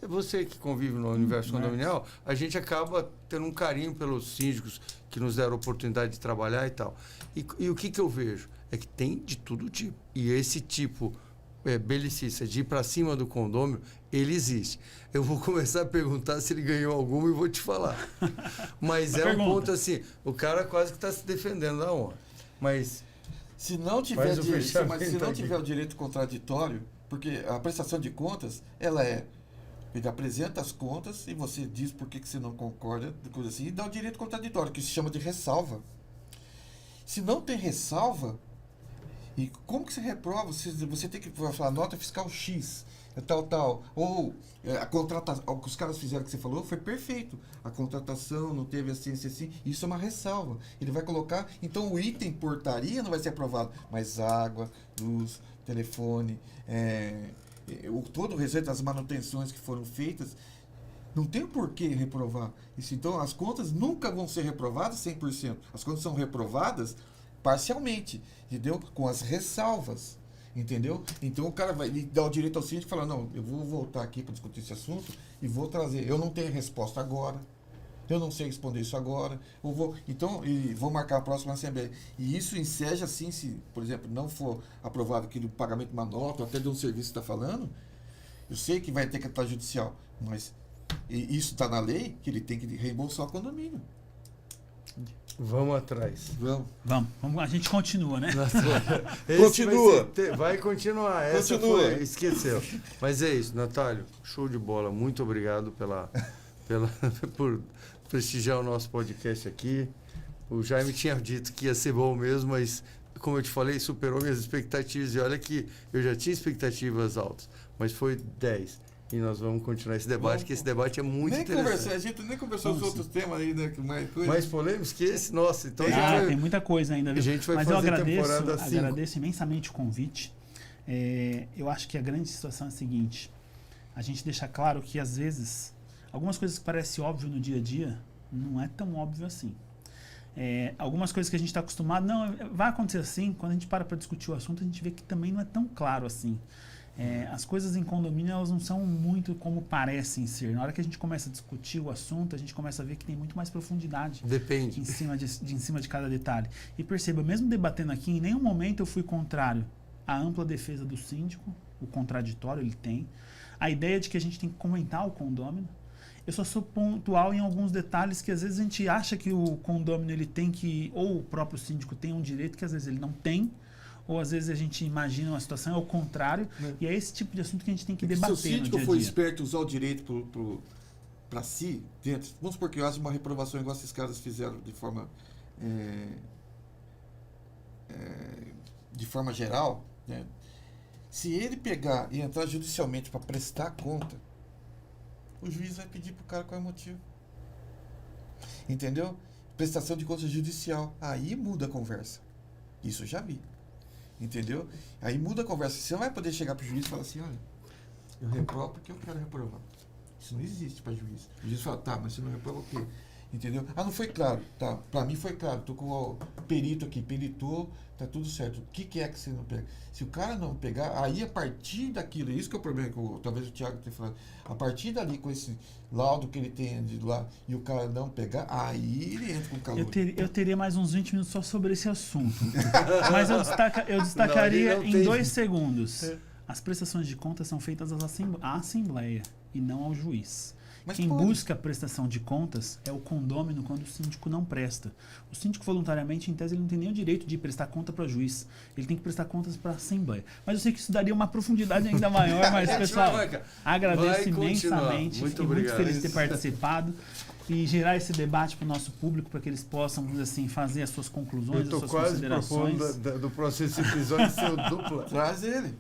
você que convive no universo condominial, a gente acaba tendo um carinho pelos síndicos que nos deram a oportunidade de trabalhar e tal. E o que eu vejo? É que tem de todo tipo. E esse tipo belicista de ir para cima do condômino, ele existe. Eu vou começar a perguntar se ele ganhou alguma e vou te falar. Mas é um ponto assim, o cara quase que está se defendendo da honra. Mas se não tiver o direito contraditório, porque a prestação de contas, ele apresenta as contas e você diz por que você não concorda, coisa assim, e dá o direito contraditório, que se chama de ressalva. Se não tem ressalva, e como que você reprova? Você tem que falar nota fiscal X, tal. Ou a contratação, o que os caras fizeram que você falou foi perfeito. A contratação não teve assim. Isso é uma ressalva. Ele vai colocar, então o item portaria não vai ser aprovado, mas água, luz, telefone, todo o receito das manutenções que foram feitas, não tem por que reprovar. Então as contas nunca vão ser reprovadas 100%. As contas são reprovadas parcialmente, entendeu? Com as ressalvas, entendeu? Então o cara vai dar o direito ao síndico e falar, não, eu vou voltar aqui para discutir esse assunto e vou trazer, eu não tenho resposta agora, eu não sei responder isso agora, vou marcar a próxima assembleia. E isso enseja assim, se, por exemplo, não for aprovado aquele pagamento de uma nota, ou até de um serviço que está falando, eu sei que vai ter que estar judicial, mas isso está na lei, que ele tem que reembolsar o condomínio. Vamos atrás. Vamos. A gente continua, né? Continua. Vai continuar. Essa esqueceu. Mas é isso, Natália. Show de bola. Muito obrigado por prestigiar o nosso podcast aqui. O Jaime tinha dito que ia ser bom mesmo, mas, como eu te falei, superou minhas expectativas. E olha que eu já tinha expectativas altas, mas foi 10. E nós vamos continuar esse debate, que esse debate é muito interessante. A gente nem conversou os outros temas aí, né? Mais polêmicos que esse? Nossa, então tem muita coisa ainda, viu? A gente vai Mas fazer eu agradeço imensamente o convite. Eu acho que a grande situação é a seguinte: a gente deixa claro que, às vezes, algumas coisas que parecem óbvio no dia a dia, não é tão óbvio assim. Algumas coisas que a gente está acostumado, não, vai acontecer assim, quando a gente para discutir o assunto, a gente vê que também não é tão claro assim. As coisas em condomínio, elas não são muito como parecem ser. Na hora que a gente começa a discutir o assunto, a gente começa a ver que tem muito mais profundidade. Depende. Em cima de cada detalhe. E perceba, mesmo debatendo aqui, em nenhum momento eu fui contrário à ampla defesa do síndico, o contraditório ele tem, a ideia de que a gente tem que comentar o condômino. Eu só sou pontual em alguns detalhes que às vezes a gente acha que o condômino ele tem que, ou o próprio síndico tem um direito que às vezes ele não tem, ou às vezes a gente imagina uma situação, é o contrário, e é esse tipo de assunto que a gente tem que debater. Se o síndico for esperto usar o direito para si, dentro, vamos supor que haja uma reprovação igual esses caras fizeram de forma geral, né? Se ele pegar e entrar judicialmente para prestar conta, o juiz vai pedir para o cara qual é o motivo. Entendeu? Prestação de conta judicial. Aí muda a conversa. Isso eu já vi. Entendeu? Aí muda a conversa. Você não vai poder chegar para o juiz e falar assim, olha, eu reprovo porque eu quero reprovar. Isso não existe para juiz. O juiz fala, tá, mas você não reprova o quê? Entendeu? Ah, não foi claro. Tá, para mim foi claro. Tô com o perito aqui, peritou, tá tudo certo. O que é que você não pega? Se o cara não pegar, aí a partir daquilo, isso que é o problema que talvez o Thiago tenha falado, a partir dali, com esse laudo que ele tem de lá, e o cara não pegar, aí ele entra com calor. Eu teria mais uns 20 minutos só sobre esse assunto. Mas eu destacaria em 2 segundos. As prestações de contas são feitas à Assembleia e não ao juiz. Mas quem busca a prestação de contas é o condômino quando o síndico não presta. O síndico voluntariamente, em tese, ele não tem nem o direito de prestar conta para o juiz. Ele tem que prestar contas para a Assembleia. Mas eu sei que isso daria uma profundidade ainda maior, mas, pessoal, agradeço imensamente. Fiquei muito feliz de ter participado e gerar esse debate para o nosso público, para que eles possam, assim, fazer as suas conclusões, as suas considerações. Eu estou quase propondo do próximo episódio ser o dupla. Traz ele.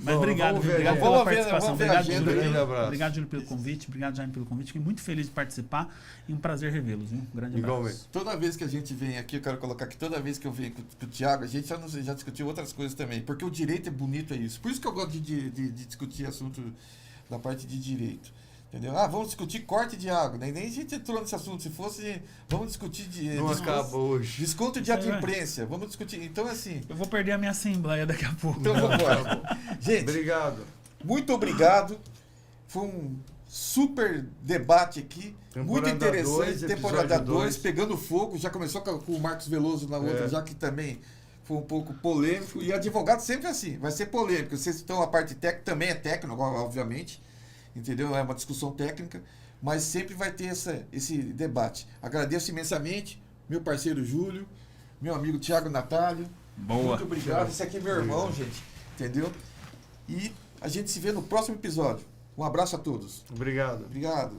Mas obrigado pela participação. Obrigado, Júlio, pelo convite. Obrigado, Jaime, pelo convite. Fiquei muito feliz de participar e um prazer revê-los. Um grande abraço. Toda vez que a gente vem aqui, eu quero colocar que toda vez que eu venho com o Thiago, a gente já discutiu outras coisas também, porque o direito é bonito, é isso. Por isso que eu gosto de discutir assunto da parte de direito. Entendeu? Vamos discutir corte de água. Nem a gente entrou nesse assunto. Se fosse, vamos discutir desconto de adimplência. Vamos discutir. Então, assim. Eu vou perder a minha assembleia daqui a pouco. Então vamos embora. Gente, obrigado. Muito obrigado. Foi um super debate aqui. Muito interessante. Temporada 2, pegando fogo. Já começou com o Marcos Veloso na outra, já que também foi um pouco polêmico. E advogado sempre é assim, vai ser polêmico. Vocês estão, a parte técnica também é técnica, obviamente, entendeu? É uma discussão técnica, mas sempre vai ter esse debate. Agradeço imensamente, meu parceiro Júlio, meu amigo Thiago Natália. Boa. Muito obrigado. Esse aqui é meu irmão, gente, entendeu? E a gente se vê no próximo episódio. Um abraço a todos. Obrigado. Obrigado.